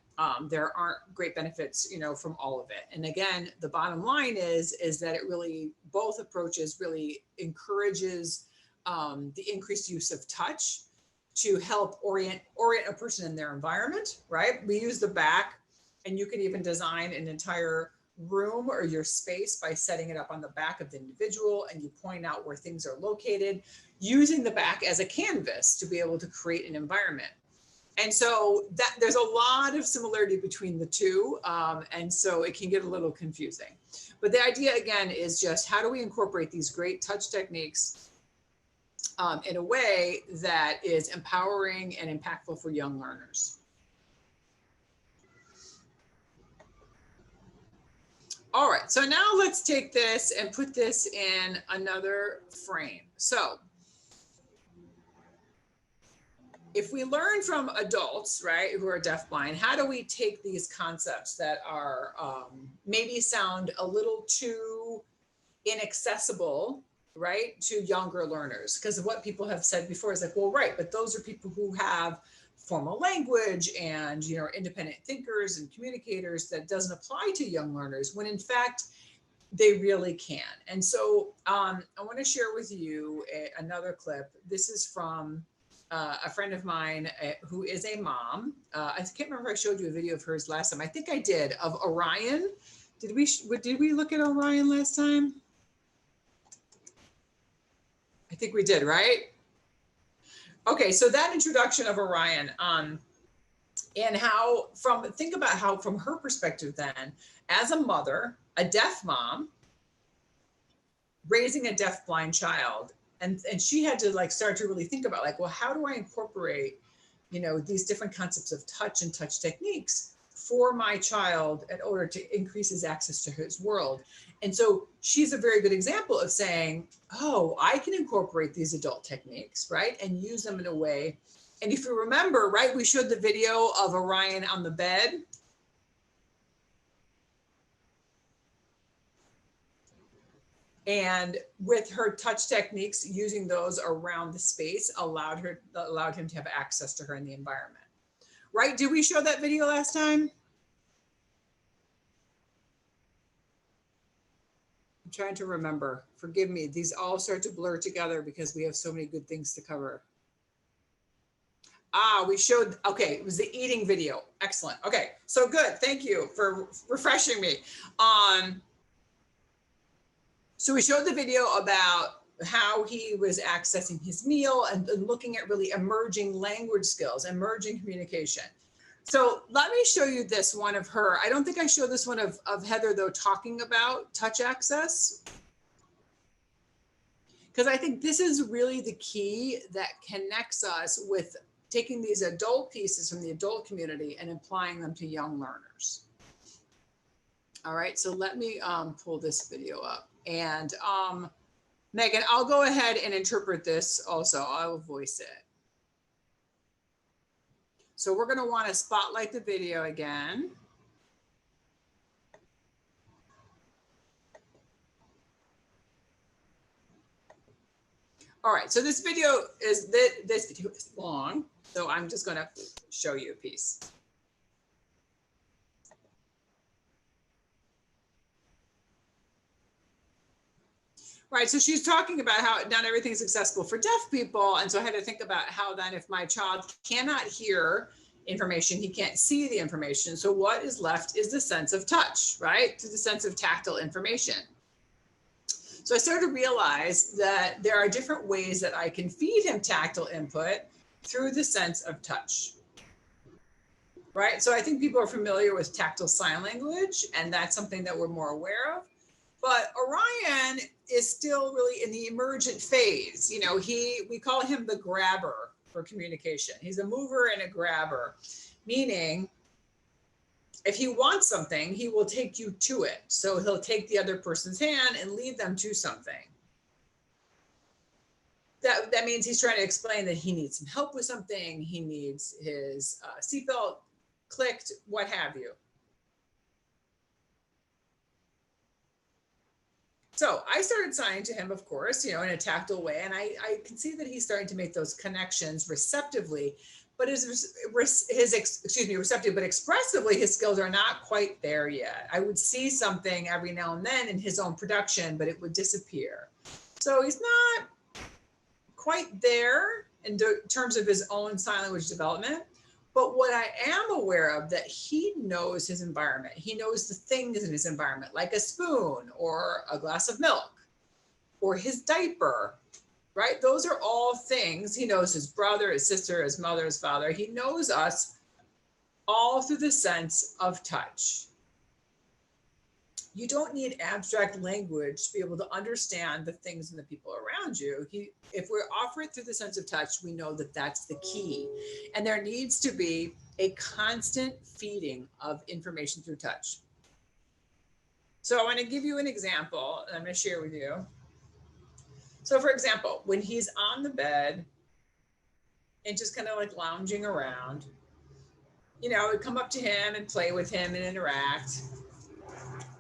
there aren't great benefits, from all of it. And again, the bottom line is that it really, both approaches really encourages the increased use of touch to help orient a person in their environment, right? We use the back, and you can even design an entire room or your space by setting it up on the back of the individual, and you point out where things are located, using the back as a canvas to be able to create an environment. And so that there's a lot of similarity between the two, and so it can get a little confusing. But the idea, again, is just how do we incorporate these great touch techniques in a way that is empowering and impactful for young learners. All right, so now let's take this and put this in another frame. So if we learn from adults, right, who are deafblind, how do we take these concepts that are maybe sound a little too inaccessible, right, to younger learners? Because what people have said before is like, well, right, but those are people who have formal language and, are independent thinkers and communicators that doesn't apply to young learners, when in fact, they really can. And so I want to share with you another clip. This is from a friend of mine who is a mom. I can't remember if I showed you a video of hers last time. I think I did, of Orion. Did we look at Orion last time? I think we did, right? Okay, so that introduction of Orion, and how think about how from her perspective then, as a mother, a deaf mom, raising a deaf blind child, and she had to like start to really think about like, well, how do I incorporate, you know, these different concepts of touch and touch techniques for my child in order to increase his access to his world. And so she's a very good example of saying, oh, I can incorporate these adult techniques, right, and use them in a way. And if you remember, right, we showed the video of Orion on the bed. And with her touch techniques, using those around the space allowed him to have access to her in the environment. Right? Did we show that video last time? I'm trying to remember. Forgive me. These all start to blur together because we have so many good things to cover. We showed, okay, it was the eating video. Excellent. Okay, so good. Thank you for refreshing me. So we showed the video about how he was accessing his meal and looking at really emerging language skills, emerging communication. So let me show you this one of her. I don't think I showed this one of Heather, though, talking about touch access. Because I think this is really the key that connects us with taking these adult pieces from the adult community and applying them to young learners. All right, so let me pull this video up. And Megan, I'll go ahead and interpret this also. I will voice it. So we're going to want to spotlight the video again. All right, so this video is long, so I'm just going to show you a piece. Right, so she's talking about how not everything's accessible for deaf people. And so I had to think about how then if my child cannot hear information, he can't see the information. So what is left is the sense of touch, right? To the sense of tactile information. So I started to realize that there are different ways that I can feed him tactile input through the sense of touch. Right, so I think people are familiar with tactile sign language, and that's something that we're more aware of. But Orion is still really in the emergent phase. You know, we call him the grabber for communication. He's a mover and a grabber, meaning if he wants something, he will take you to it. So he'll take the other person's hand and lead them to something. That means he's trying to explain that he needs some help with something. He needs his seatbelt clicked, what have you. So I started signing to him, of course, you know, in a tactile way. And I can see that he's starting to make those connections receptively, but receptive, but expressively, his skills are not quite there yet. I would see something every now and then in his own production, but it would disappear. So he's not quite there in terms of his own sign language development. But what I am aware of, that he knows his environment. He knows the things in his environment, like a spoon or a glass of milk or his diaper, right? Those are all things. He knows his brother, his sister, his mother, his father. He knows us all through the sense of touch. You don't need abstract language to be able to understand the things and the people around you. If we offer it through the sense of touch, we know that that's the key. And there needs to be a constant feeding of information through touch. So I want to give you an example that I'm going to share with you. So for example, when he's on the bed and just kind of like lounging around, you know, I would come up to him and play with him and interact.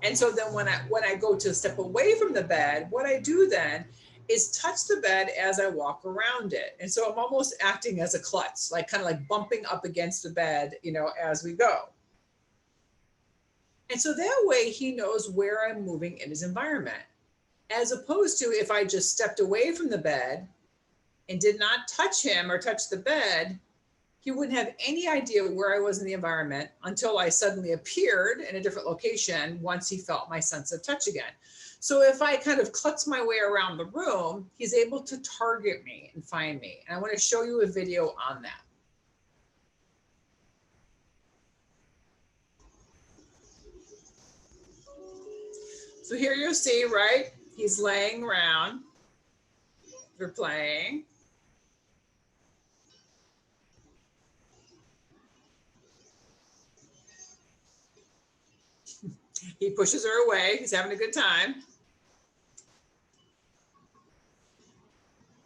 And so then when I go to step away from the bed, what I do then is touch the bed as I walk around it. And so I'm almost acting as a klutz, like kind of like bumping up against the bed, you know, as we go. And so that way he knows where I'm moving in his environment, as opposed to if I just stepped away from the bed and did not touch him or touch the bed, he wouldn't have any idea where I was in the environment until I suddenly appeared in a different location once he felt my sense of touch again. So if I kind of klutz my way around the room, he's able to target me and find me. And I want to show you a video on that. So here you'll see, right? He's laying around. We're playing. He pushes her away. He's having a good time.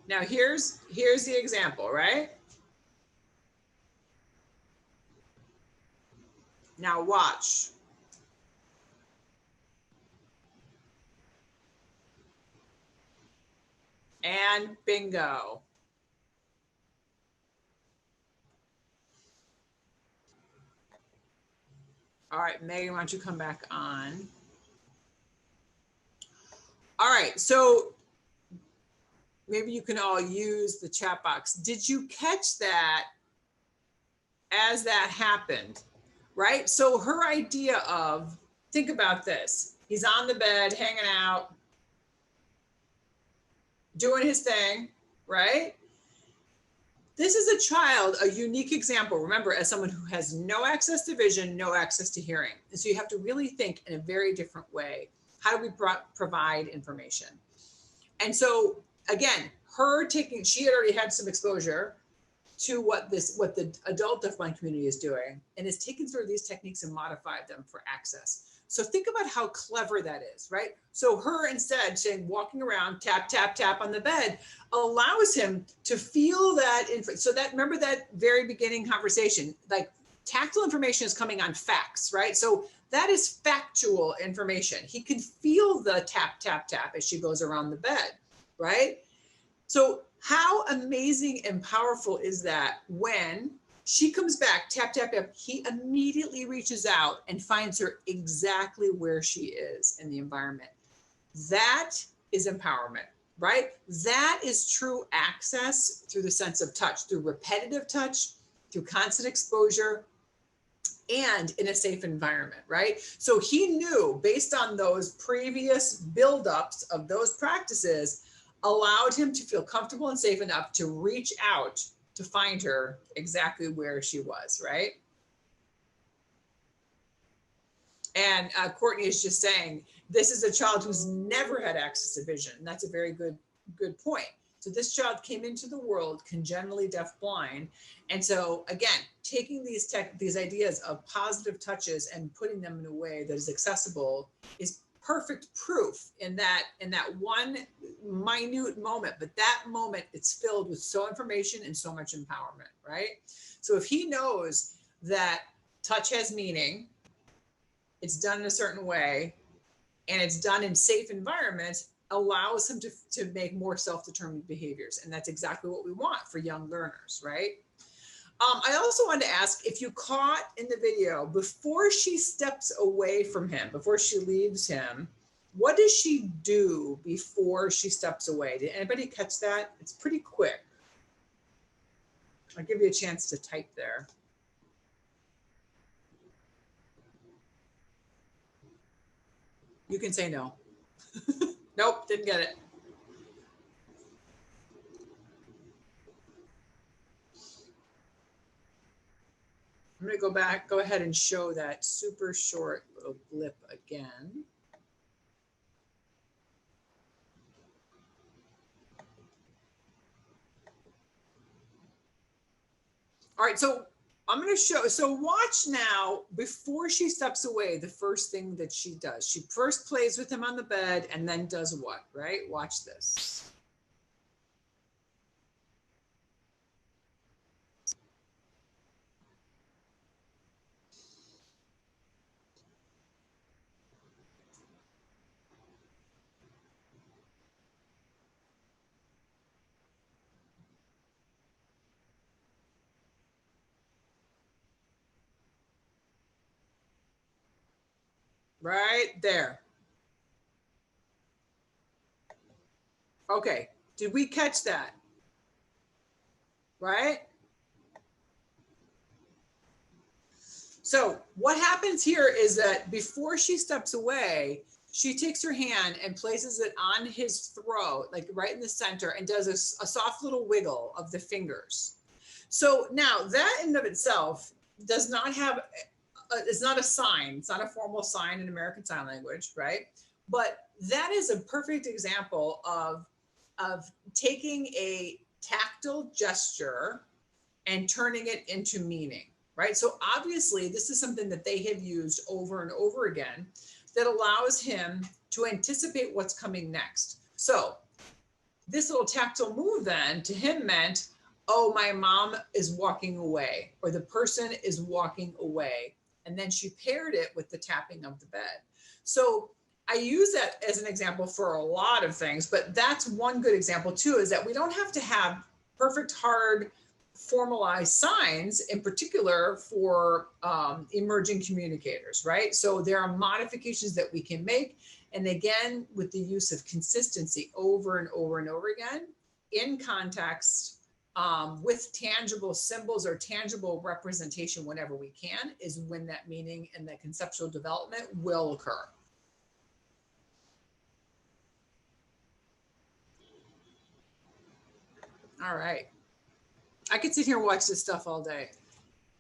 Now here's the example, right? Now watch. And bingo. All right, Megan, why don't you come back on? All right, so maybe you can all use the chat box. Did you catch that as that happened, right? So her idea of, think about this. He's on the bed, hanging out, doing his thing, right? This is a child, a unique example, remember, as someone who has no access to vision, no access to hearing. And so you have to really think in a very different way. How do we provide information? And so again, her taking, she had already had some exposure to what the adult deafblind community is doing, and has taken sort of these techniques and modified them for access. So think about how clever that is, right? So her instead saying, walking around, tap, tap, tap on the bed, allows him to feel that. So that, remember that very beginning conversation, like tactile information is coming on facts, right? So that is factual information. He can feel the tap, tap, tap as she goes around the bed, right? So how amazing and powerful is that when she comes back, tap, tap, tap, he immediately reaches out and finds her exactly where she is in the environment. That is empowerment, right? That is true access through the sense of touch, through repetitive touch, through constant exposure, and in a safe environment, right? So he knew, based on those previous buildups of those practices, allowed him to feel comfortable and safe enough to reach out to find her exactly where she was, right? And Courtney is just saying, this is a child who's never had access to vision. And that's a very good point. So this child came into the world congenitally deafblind. And so again, taking these ideas of positive touches and putting them in a way that is accessible is perfect proof in that one minute moment, but that moment, it's filled with so information and so much empowerment, right? So if he knows that touch has meaning, it's done in a certain way, and it's done in safe environments, allows him to make more self-determined behaviors. And that's exactly what we want for young learners, right? I also wanted to ask if you caught in the video, before she steps away from him, before she leaves him, what does she do before she steps away? Did anybody catch that? It's pretty quick. I'll give you a chance to type there. You can say no. Nope, didn't get it. I'm going to go ahead and show that super short little blip again. All right, so I'm going to show, so watch now, before she steps away, the first thing that she does. She first plays with him on the bed and then does what, right? Watch this. Right there. Okay, did we catch that? Right? So what happens here is that before she steps away, she takes her hand and places it on his throat, like right in the center, and does a soft little wiggle of the fingers. So now that in and of itself does not have, it's not a sign. It's not a formal sign in American Sign Language, right? But that is a perfect example of taking a tactile gesture and turning it into meaning, right? So obviously this is something that they have used over and over again that allows him to anticipate what's coming next. So this little tactile move then to him meant, oh, my mom is walking away, or the person is walking away. And then she paired it with the tapping of the bed. So I use that as an example for a lot of things, but that's one good example too, is that we don't have to have perfect, hard, formalized signs, in particular for emerging communicators, right? So there are modifications that we can make. And again, with the use of consistency over and over and over again in context, with tangible symbols or tangible representation whenever we can, is when that meaning and that conceptual development will occur. All right. I could sit here and watch this stuff all day.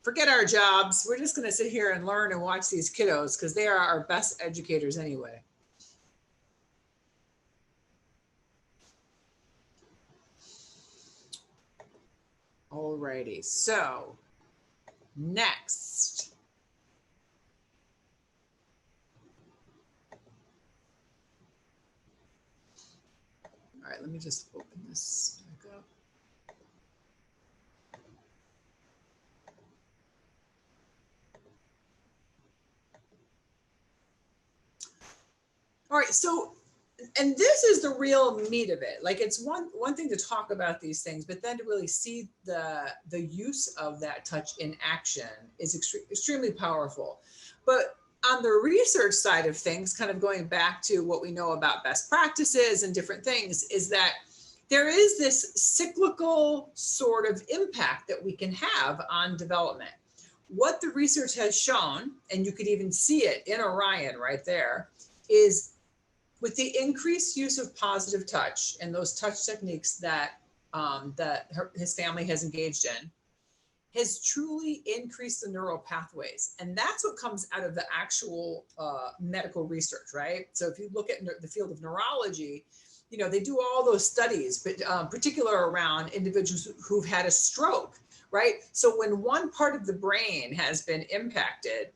Forget our jobs. We're just going to sit here and learn and watch these kiddos because they are our best educators anyway. All righty. So next. All right, let me just open this back up. All right, so, and this is the real meat of it. Like, it's one thing to talk about these things, but then to really see the use of that touch in action is extremely powerful. But on the research side of things, kind of going back to what we know about best practices and different things, is that there is this cyclical sort of impact that we can have on development. What the research has shown, and you could even see it in Orion right there, is with the increased use of positive touch and those touch techniques that his family has engaged in, has truly increased the neural pathways. And that's what comes out of the actual medical research, right? So if you look at the field of neurology, you know, they do all those studies, but particular around individuals who've had a stroke, right? So when one part of the brain has been impacted,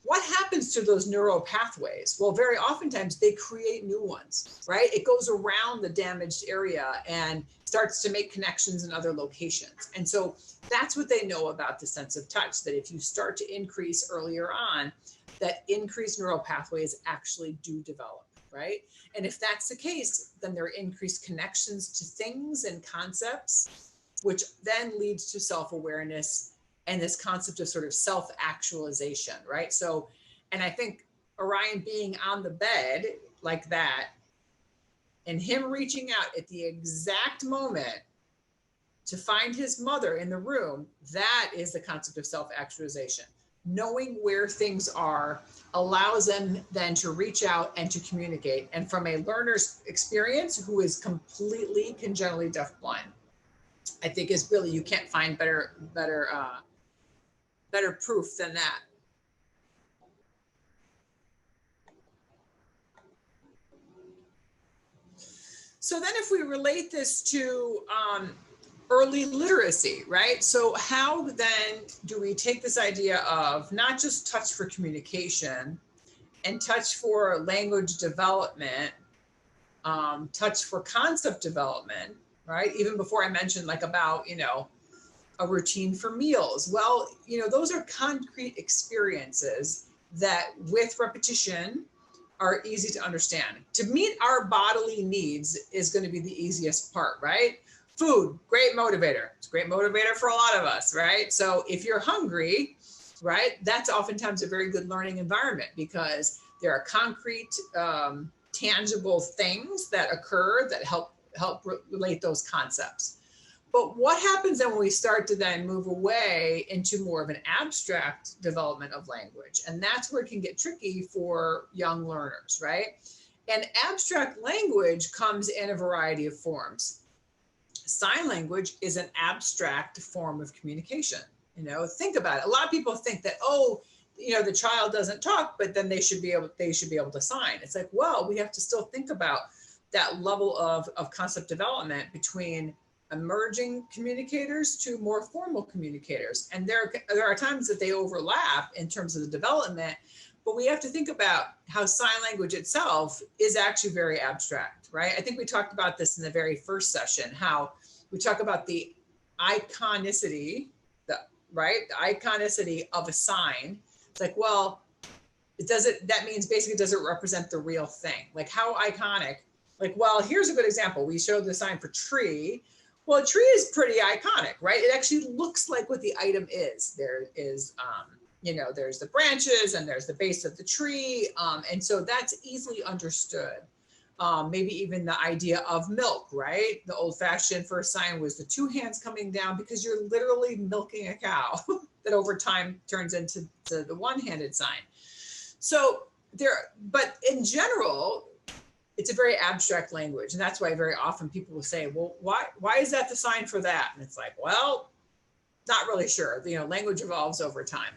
what happens to those neural pathways? Well, very oftentimes they create new ones, right? It goes around the damaged area and starts to make connections in other locations. And so that's what they know about the sense of touch, that if you start to increase earlier on, that increased neural pathways actually do develop, right? And if that's the case, then there are increased connections to things and concepts, which then leads to self-awareness and this concept of sort of self-actualization, right? So, and I think Orion being on the bed like that and him reaching out at the exact moment to find his mother in the room, that is the concept of self-actualization. Knowing where things are allows them then to reach out and to communicate. And from a learner's experience who is completely congenitally deafblind, I think is really, you can't find better proof than that. So then if we relate this to early literacy, right? So how then do we take this idea of not just touch for communication and touch for language development, touch for concept development, right? Even before I mentioned like about, you know, a routine for meals. Well, you know, those are concrete experiences that with repetition are easy to understand. To meet our bodily needs is going to be the easiest part, right? Food, great motivator. It's a great motivator for a lot of us, right? So if you're hungry, right, that's oftentimes a very good learning environment because there are concrete, tangible things that occur that help relate those concepts. But what happens then when we start to then move away into more of an abstract development of language? And that's where it can get tricky for young learners, right? And abstract language comes in a variety of forms. Sign language is an abstract form of communication. You know, think about it. A lot of people think that, oh, you know, the child doesn't talk, but then they should be able to sign. It's like, well, we have to still think about that level of concept development between emerging communicators to more formal communicators. And there are times that they overlap in terms of the development, but we have to think about how sign language itself is actually very abstract, right? I think we talked about this in the very first session, how we talk about the iconicity, the iconicity of a sign. It's like, well, that means basically, does it represent the real thing? Like, how iconic? Like, well, here's a good example. We showed the sign for tree. Well, a tree is pretty iconic, right? It actually looks like what the item is. There is, you know, there's the branches and there's the base of the tree. And so that's easily understood. Maybe even the idea of milk, right? The old fashioned for a sign was the two hands coming down, because you're literally milking a cow that over time turns into the one-handed sign. So but in general, it's a very abstract language. And that's why very often people will say, well, why is that the sign for that? And it's like, well, not really sure. You know, language evolves over time.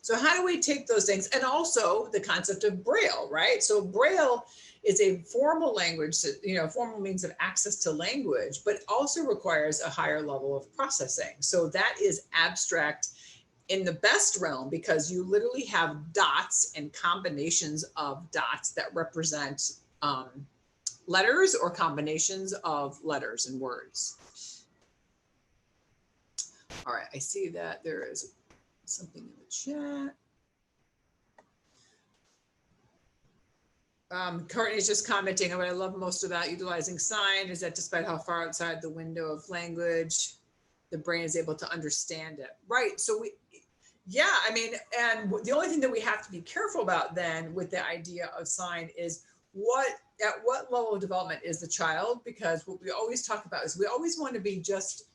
So how do we take those things? And also the concept of Braille, right? So Braille is a formal language, you know, formal means of access to language, but also requires a higher level of processing. So that is abstract in the best realm, because you literally have dots and combinations of dots that represent letters or combinations of letters and words. All right, I see that there is something in the chat. Courtney's just commenting, what I love most about utilizing sign is that despite how far outside the window of language, the brain is able to understand it. Right, so yeah, I mean, and the only thing that we have to be careful about then with the idea of sign is at what level of development is the child? Because what we always talk about is we always want to be just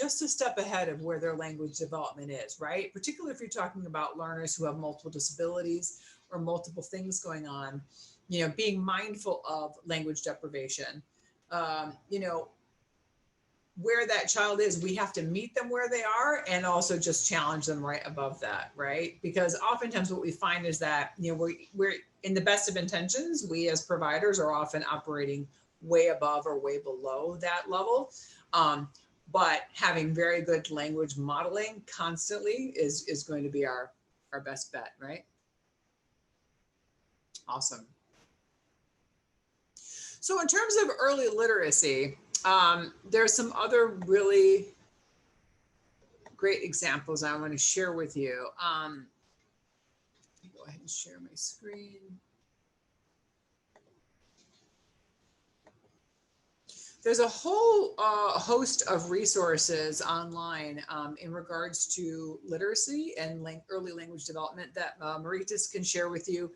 a step ahead of where their language development is, right? Particularly if you're talking about learners who have multiple disabilities or multiple things going on, you know, being mindful of language deprivation, you know, where that child is, we have to meet them where they are and also just challenge them right above that, right? Because oftentimes what we find is that, you know, we're in the best of intentions, we as providers are often operating way above or way below that level. But having very good language modeling constantly is going to be our best bet, right? Awesome. So in terms of early literacy, there's some other really great examples I want to share with you. Let me go ahead and share my screen. There's a whole host of resources online in regards to literacy and early language development that Maritas can share with you,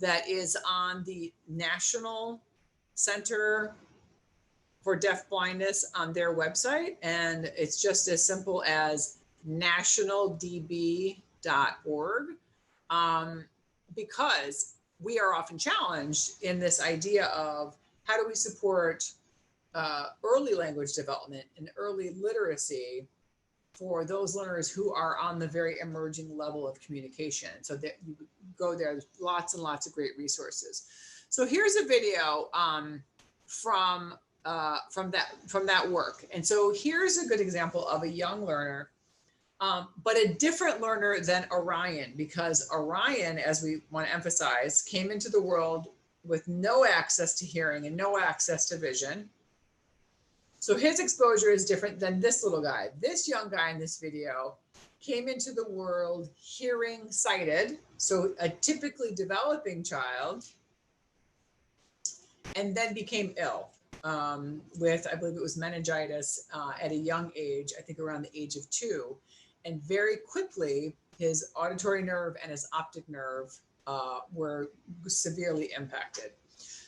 that is on the National Center for Deaf Blindness on their website. And it's just as simple as nationaldb.org, because we are often challenged in this idea of how do we support early language development and early literacy for those learners who are on the very emerging level of communication. So that you go there, there's lots and lots of great resources. So here's a video from that work. And so here's a good example of a young learner, but a different learner than Orion, because Orion, as we want to emphasize, came into the world with no access to hearing and no access to vision. So his exposure is different than this little guy. This young guy in this video came into the world hearing sighted, so a typically developing child, and then became ill with, I believe it was meningitis at a young age, I think around the age of 2. And very quickly, his auditory nerve and his optic nerve were severely impacted.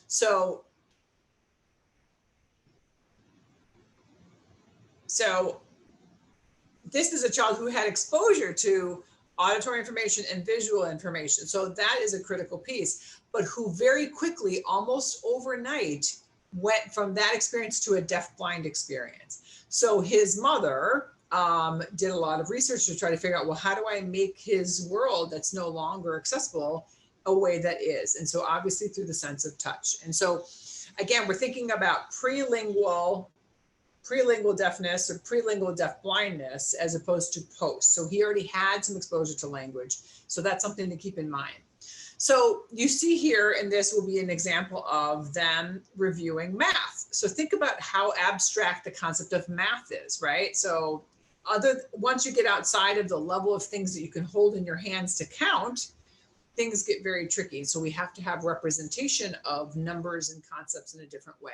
So So this is a child who had exposure to auditory information and visual information. So that is a critical piece, but who very quickly, almost overnight, went from that experience to a deaf-blind experience. So his mother did a lot of research to try to figure out, well, how do I make his world that's no longer accessible a way that is? And so obviously through the sense of touch. And so again, we're thinking about prelingual deafness or prelingual deaf blindness as opposed to post. So he already had some exposure to language. So that's something to keep in mind. So you see here, and this will be an example of them reviewing math. So think about how abstract the concept of math is, right? So once you get outside of the level of things that you can hold in your hands to count, things get very tricky. So we have to have representation of numbers and concepts in a different way.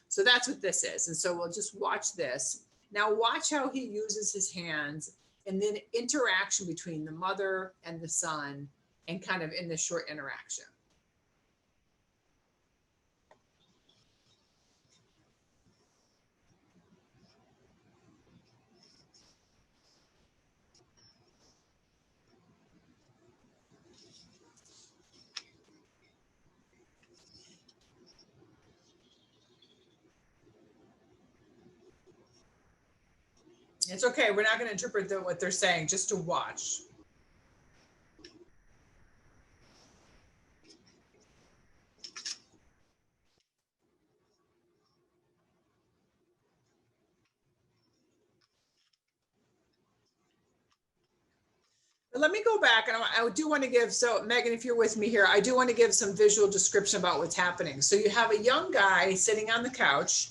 So that's what this is. And so we'll just watch this. Now watch how he uses his hands and then interaction between the mother and the son and kind of in this short interaction. It's okay. We're not going to interpret what they're saying, just to watch. But let me go back, and I do want to give, so Megan, if you're with me here, I do want to give some visual description about what's happening. So you have a young guy sitting on the couch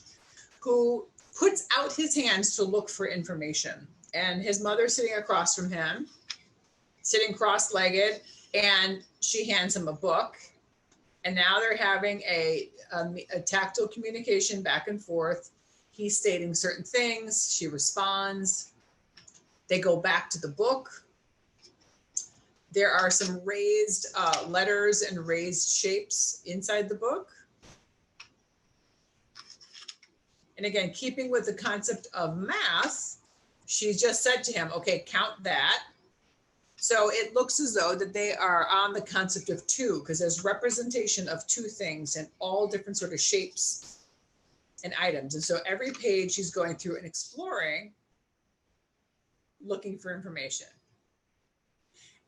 who puts out his hands to look for information. And his mother's sitting across from him, sitting cross-legged, and she hands him a book. And now they're having a tactile communication back and forth. He's stating certain things, she responds. They go back to the book. There are some raised letters and raised shapes inside the book. And again, keeping with the concept of math, she just said to him, okay, count that. So it looks as though that they are on the concept of two, because there's representation of two things in all different sort of shapes and items. And so every page she's going through and exploring, looking for information.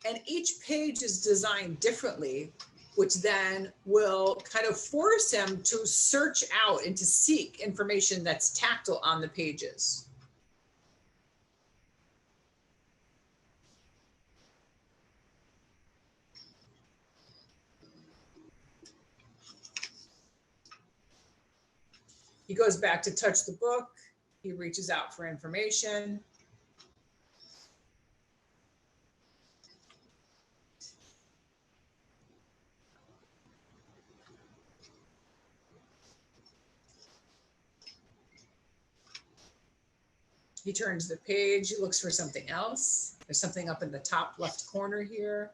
And each page is designed differently, which then will kind of force him to search out and to seek information that's tactile on the pages. He goes back to touch the book. He reaches out for information. He turns the page, he looks for something else. There's something up in the top left corner here.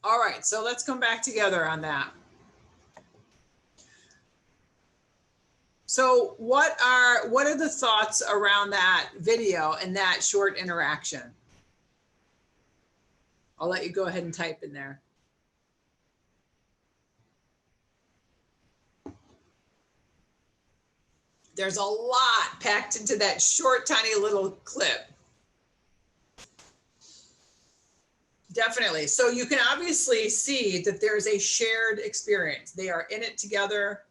All right, so let's come back together on that. So what are the thoughts around that video and that short interaction? I'll let you go ahead and type in there. There's a lot packed into that short, tiny little clip. Definitely. So you can obviously see that there's a shared experience. They are in it together.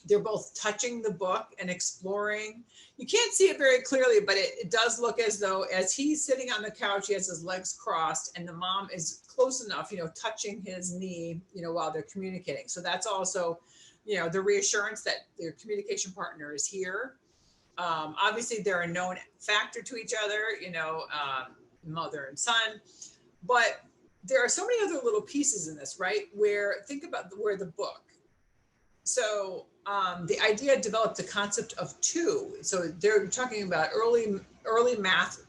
They're both touching the book and exploring. You can't see it very clearly, but it does look as though as he's sitting on the couch, he has his legs crossed and the mom is close enough, touching his knee, while they're communicating. So that's also, the reassurance that their communication partner is here. Obviously they're a known factor to each other, mother and son, but there are so many other little pieces in this, right? Where think about where the book, So the idea developed the concept of two. So they're talking about early math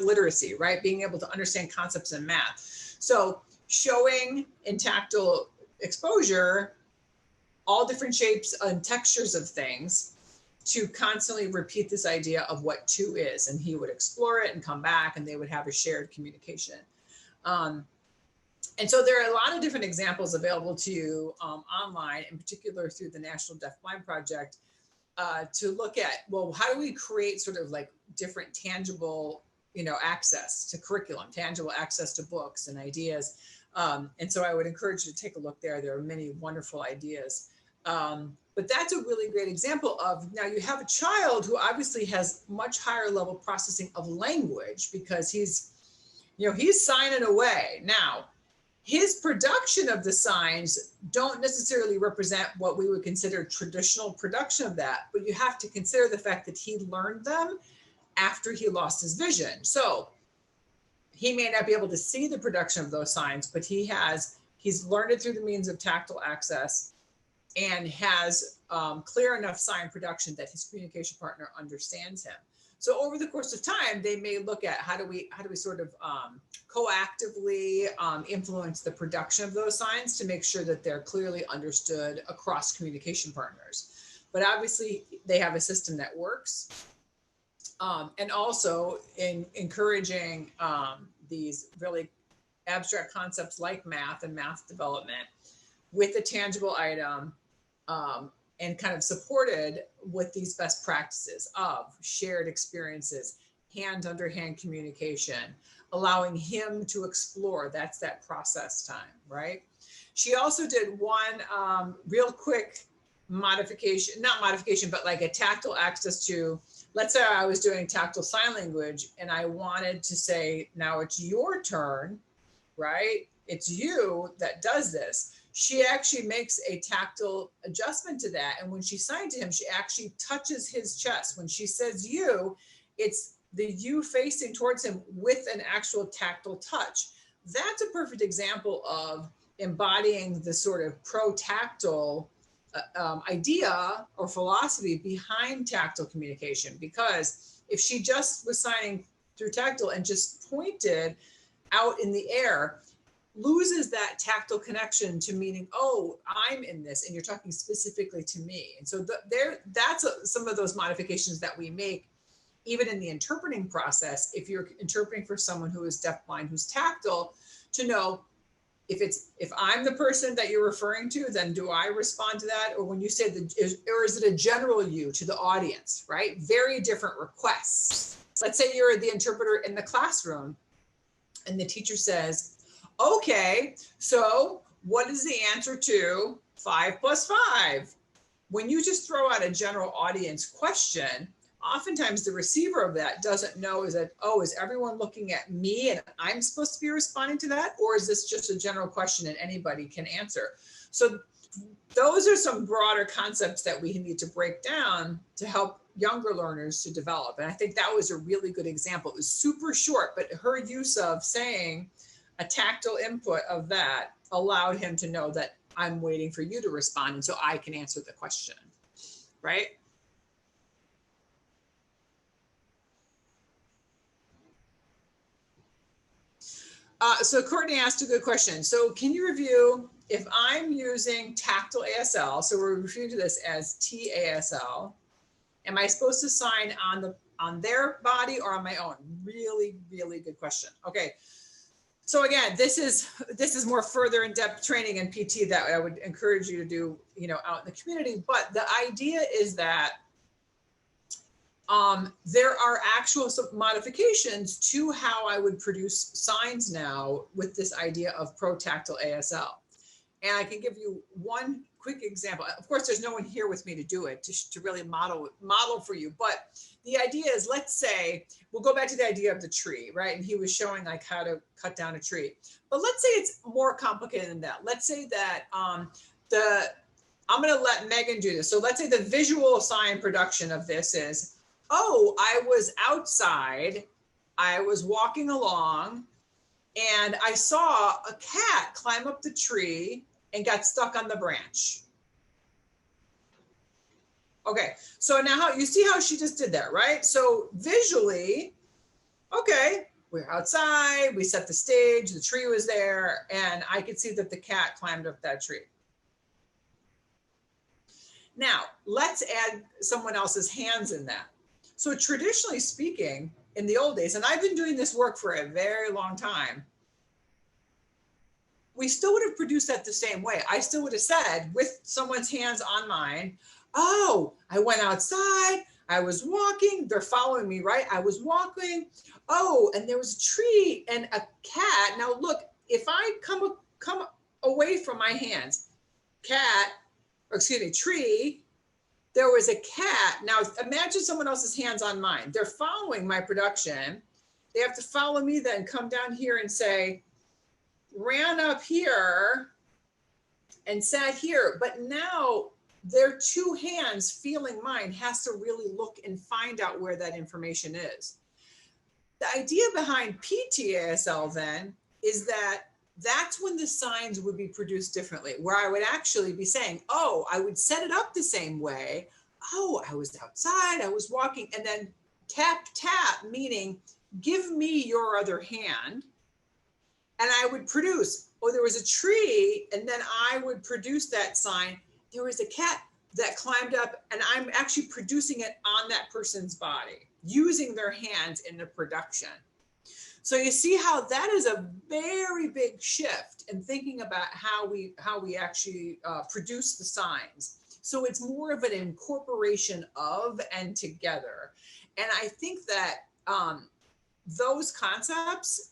literacy, right? Being able to understand concepts in math. So showing in tactile exposure all different shapes and textures of things to constantly repeat this idea of what two is. And he would explore it and come back, and they would have a shared communication. And so there are a lot of different examples available to you online, in particular through the National Deafblind Project, to look at, well, how do we create sort of like different tangible, access to curriculum, tangible access to books and ideas. And so I would encourage you to take a look there. There are many wonderful ideas. But that's a really great example of, now you have a child who obviously has much higher level processing of language because he's signing away. Now, his production of the signs don't necessarily represent what we would consider traditional production of that, but you have to consider the fact that he learned them after he lost his vision. So he may not be able to see the production of those signs, but he's learned it through the means of tactile access and has clear enough sign production that his communication partner understands him. So over the course of time, they may look at how do we sort of coactively influence the production of those signs to make sure that they're clearly understood across communication partners. But obviously, they have a system that works. And also in encouraging these really abstract concepts like math and math development with a tangible item, and kind of supported with these best practices of shared experiences, hand-under-hand communication, allowing him to explore. That's that process time, right? She also did one real quick modification, not modification, but like a tactile access to, let's say I was doing tactile sign language and I wanted to say, now it's your turn, right? It's you that does this. She actually makes a tactile adjustment to that. And when she signed to him, she actually touches his chest. When she says you, it's the you facing towards him with an actual tactile touch. That's a perfect example of embodying the sort of pro-tactile idea or philosophy behind tactile communication. Because if she just was signing through tactile and just pointed out in the air, loses that tactile connection to meaning, oh, I'm in this, and you're talking specifically to me. And so that's some of those modifications that we make, even in the interpreting process. If you're interpreting for someone who is deafblind, who's tactile, to know if I'm the person that you're referring to, then do I respond to that? Or when you say or is it a general you to the audience, right? Very different requests. Let's say you're the interpreter in the classroom and the teacher says, okay, so what is the answer to 5 plus 5? When you just throw out a general audience question, oftentimes the receiver of that doesn't know, is everyone looking at me and I'm supposed to be responding to that? Or is this just a general question and anybody can answer? So those are some broader concepts that we need to break down to help younger learners to develop. And I think that was a really good example. It was super short, but her use of saying a tactile input of that allowed him to know that I'm waiting for you to respond, and so I can answer the question, right? So Courtney asked a good question. So can you review, if I'm using tactile ASL, so we're referring to this as TASL, am I supposed to sign on their body or on my own? Really, really good question. Okay. So again, this is more further in-depth training in PT that I would encourage you to do, out in the community. But the idea is that there are actual modifications to how I would produce signs now with this idea of Pro-Tactile ASL. And I can give you one quick example. Of course, there's no one here with me to do it, to really model for you. But the idea is, let's say, we'll go back to the idea of the tree, right? And he was showing like how to cut down a tree. But let's say it's more complicated than that. Let's say that I'm going to let Megan do this. So let's say the visual sign production of this is, oh, I was outside, I was walking along, and I saw a cat climb up the tree and got stuck on the branch. Okay, so now how you see how she just did that, right? So visually, okay, we're outside, we set the stage, the tree was there, and I could see that the cat climbed up that tree. Now, let's add someone else's hands in that. So traditionally speaking, in the old days, and I've been doing this work for a very long time, we still would have produced that the same way. I still would have said with someone's hands on mine, oh, I went outside, I was walking, they're following me, right? I was walking, oh, and there was a tree and a cat. Now look, if I come away from my hands, cat, or excuse me, tree, there was a cat. Now imagine someone else's hands on mine. They're following my production. They have to follow me, then come down here and say, ran up here and sat here. But now their two hands feeling mine has to really look and find out where that information is. The idea behind PTASL then is that that's when the signs would be produced differently, where I would actually be saying, oh, I would set it up the same way. Oh, I was outside, I was walking, and then tap, tap, meaning give me your other hand. And I would produce, oh, there was a tree, and then I would produce that sign. There was a cat that climbed up, and I'm actually producing it on that person's body, using their hands in the production. So you see how that is a very big shift in thinking about how we actually produce the signs. So it's more of an incorporation of and together. And I think that those concepts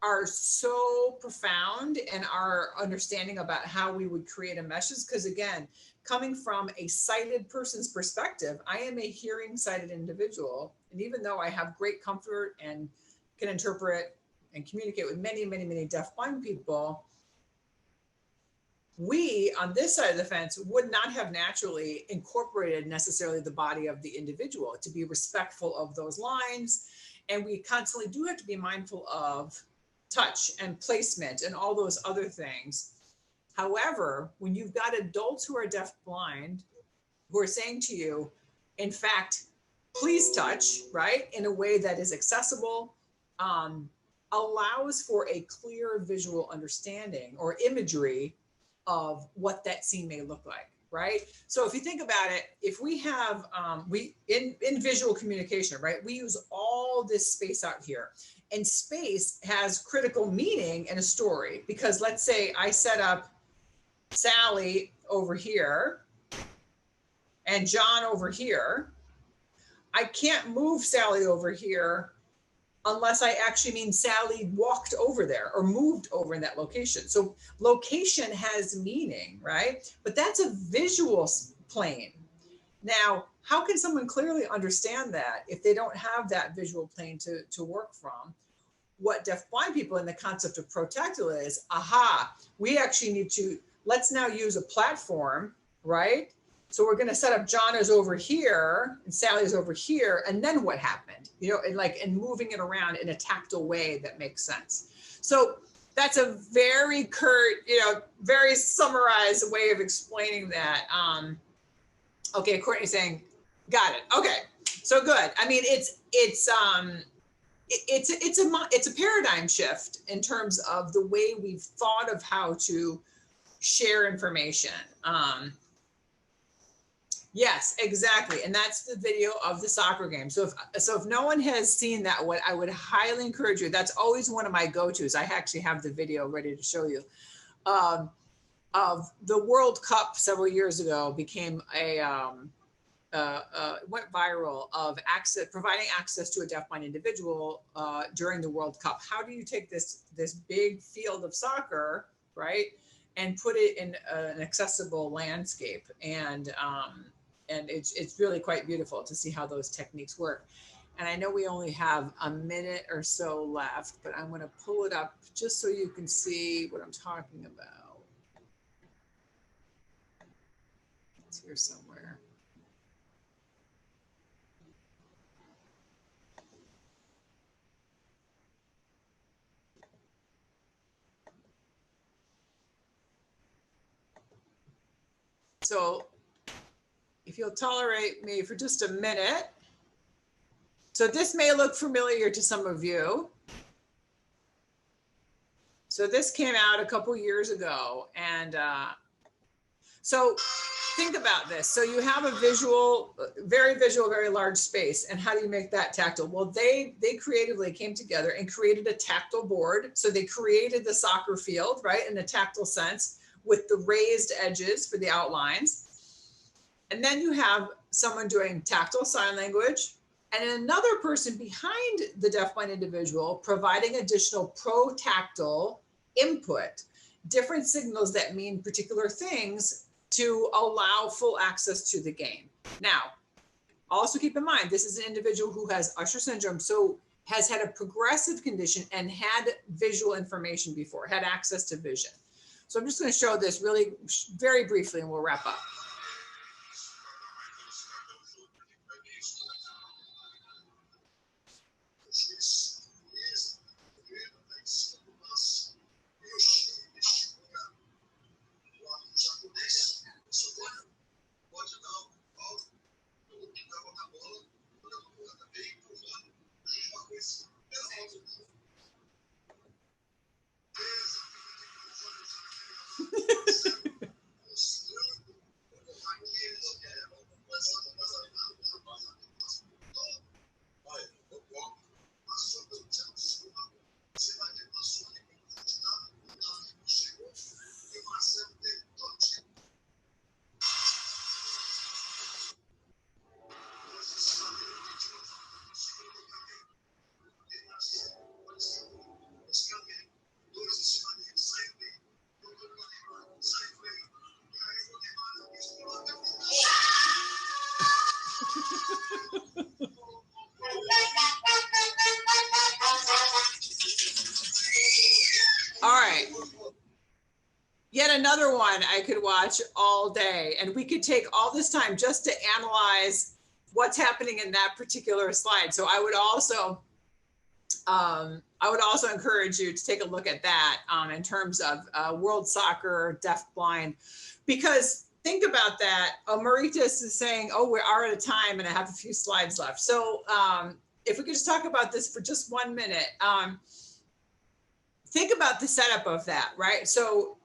are so profound in our understanding about how we would create a message. Because again, coming from a sighted person's perspective, I am a hearing sighted individual. And even though I have great comfort and can interpret and communicate with many, many, many deafblind people, we on this side of the fence would not have naturally incorporated necessarily the body of the individual to be respectful of those lines. And we constantly do have to be mindful of touch and placement and all those other things. However, when you've got adults who are deafblind who are saying to you, in fact, please touch, right, in a way that is accessible, allows for a clear visual understanding or imagery of what that scene may look like, right? So if you think about it, if we have, in visual communication, right, we use all this space out here. And space has critical meaning in a story, because let's say I set up Sally over here and John over here. I can't move Sally over here unless I actually mean Sally walked over there or moved over in that location. So location has meaning, right? But that's a visual plane. Now, how can someone clearly understand that if they don't have that visual plane to work from? What deafblind people in the concept of Pro-Tactile is, aha, we actually need to, let's now use a platform, right? So we're going to set up John is over here and Sally's over here. And then what happened? You know, and moving it around in a tactile way that makes sense. So that's a very curt, very summarized way of explaining that. Okay, Courtney's saying, got it. Okay, so good. I mean, it's a paradigm shift in terms of the way we've thought of how to share information. Yes, exactly. And that's the video of the soccer game. So if no one has seen that, what I would highly encourage you, that's always one of my go-tos. I actually have the video ready to show you. Of the World Cup several years ago became went viral of providing access to a deafblind individual during the World Cup. How do you take this big field of soccer, right, and put it in an accessible landscape? And it's really quite beautiful to see how those techniques work. And I know we only have a minute or so left, but I'm going to pull it up just so you can see what I'm talking about. It's here somewhere. So if if you'll tolerate me for just a minute. So this may look familiar to some of you. So this came out a couple years ago, and so think about this. So you have a visual, very large space, and how do you make that tactile? Well, they creatively came together and created a tactile board. So they created the soccer field, right, in the tactile sense, with the raised edges for the outlines. And then you have someone doing tactile sign language, and another person behind the deafblind individual providing additional pro-tactile input, different signals that mean particular things to allow full access to the game. Now, also keep in mind, this is an individual who has Usher syndrome, so has had a progressive condition and had visual information before, had access to vision. So I'm just going to show this really very briefly and we'll wrap up. All right. Yet another one I could watch all day, and we could take all this time just to analyze what's happening in that particular slide. So I would also encourage you to take a look at that in terms of world soccer, deafblind, because think about that. Maritas is saying, oh, we are out of time and I have a few slides left. So if we could just talk about this for just 1 minute. Think about the setup of that, right? So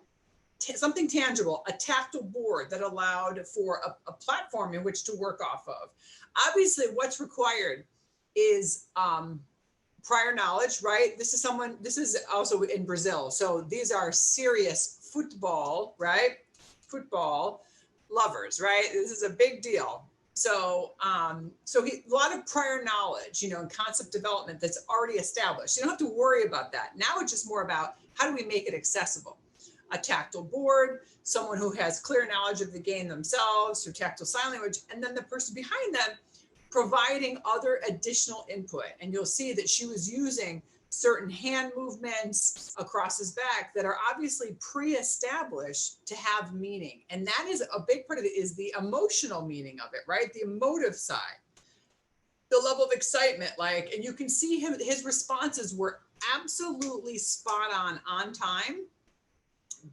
something tangible, a tactile board that allowed for a platform in which to work off of. Obviously, what's required is prior knowledge, right? This is also in Brazil. So these are serious football, right? Football lovers, right? This is a big deal. So, a lot of prior knowledge, and concept development that's already established. You don't have to worry about that. Now it's just more about how do we make it accessible? A tactile board, someone who has clear knowledge of the game themselves through tactile sign language, and then the person behind them providing other additional input. And you'll see that she was using certain hand movements across his back that are obviously pre-established to have meaning. And that is a big part of it, is the emotional meaning of it, right? The emotive side, the level of excitement, and you can see his responses were absolutely spot on time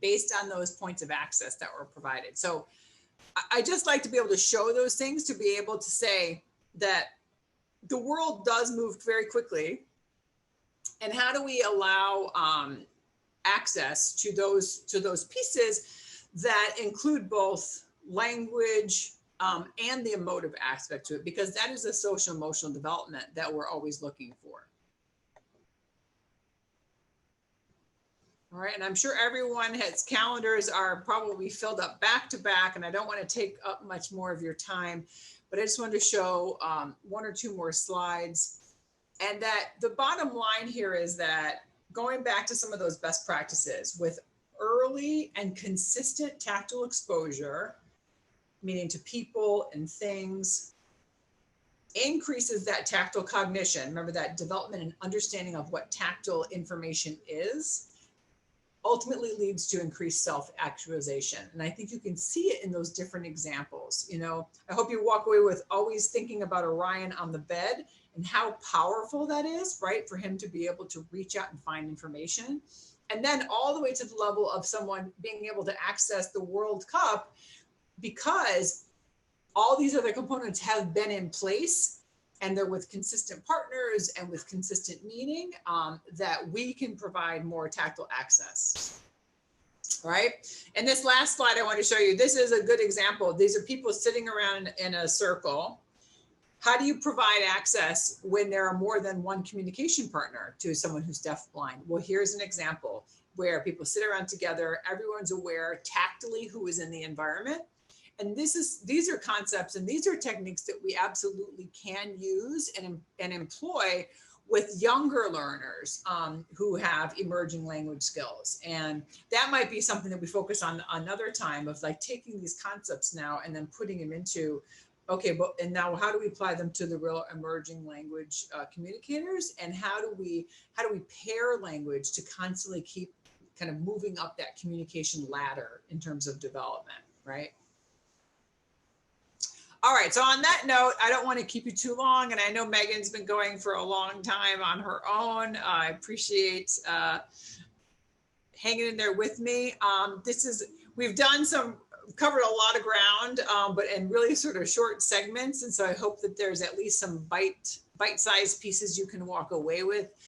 based on those points of access that were provided. So I just like to be able to show those things, to be able to say that the world does move very quickly. And how do we allow access to those pieces that include both language and the emotive aspect to it, because that is a social emotional development that we're always looking for. All right, and I'm sure everyone's calendars are probably filled up back to back, and I don't want to take up much more of your time, but I just wanted to show 1 or 2 more slides. And that the bottom line here is that going back to some of those best practices with early and consistent tactile exposure, meaning to people and things, increases that tactile cognition. Remember that development and understanding of what tactile information is, ultimately leads to increased self-actualization. And I think you can see it in those different examples. I hope you walk away with always thinking about Orion on the bed and how powerful that is, right? For him to be able to reach out and find information. And then all the way to the level of someone being able to access the World Cup, because all these other components have been in place, and they're with consistent partners and with consistent meaning, that we can provide more tactile access. All right. And this last slide I want to show you, this is a good example. These are people sitting around in a circle. How do you provide access when there are more than one communication partner to someone who's deafblind? Well, here's an example where people sit around together, everyone's aware tactily who is in the environment. And these are concepts and these are techniques that we absolutely can use and employ with younger learners who have emerging language skills. And that might be something that we focus on another time, of like taking these concepts now and then putting them into, okay, but and now how do we apply them to the real emerging language communicators? And how do we pair language to constantly keep kind of moving up that communication ladder in terms of development, right? All right, so on that note, I don't want to keep you too long, and I know Megan's been going for a long time on her own. I appreciate hanging in there with me. We've covered a lot of ground, but in really sort of short segments, and so I hope that there's at least some bite-sized pieces you can walk away with.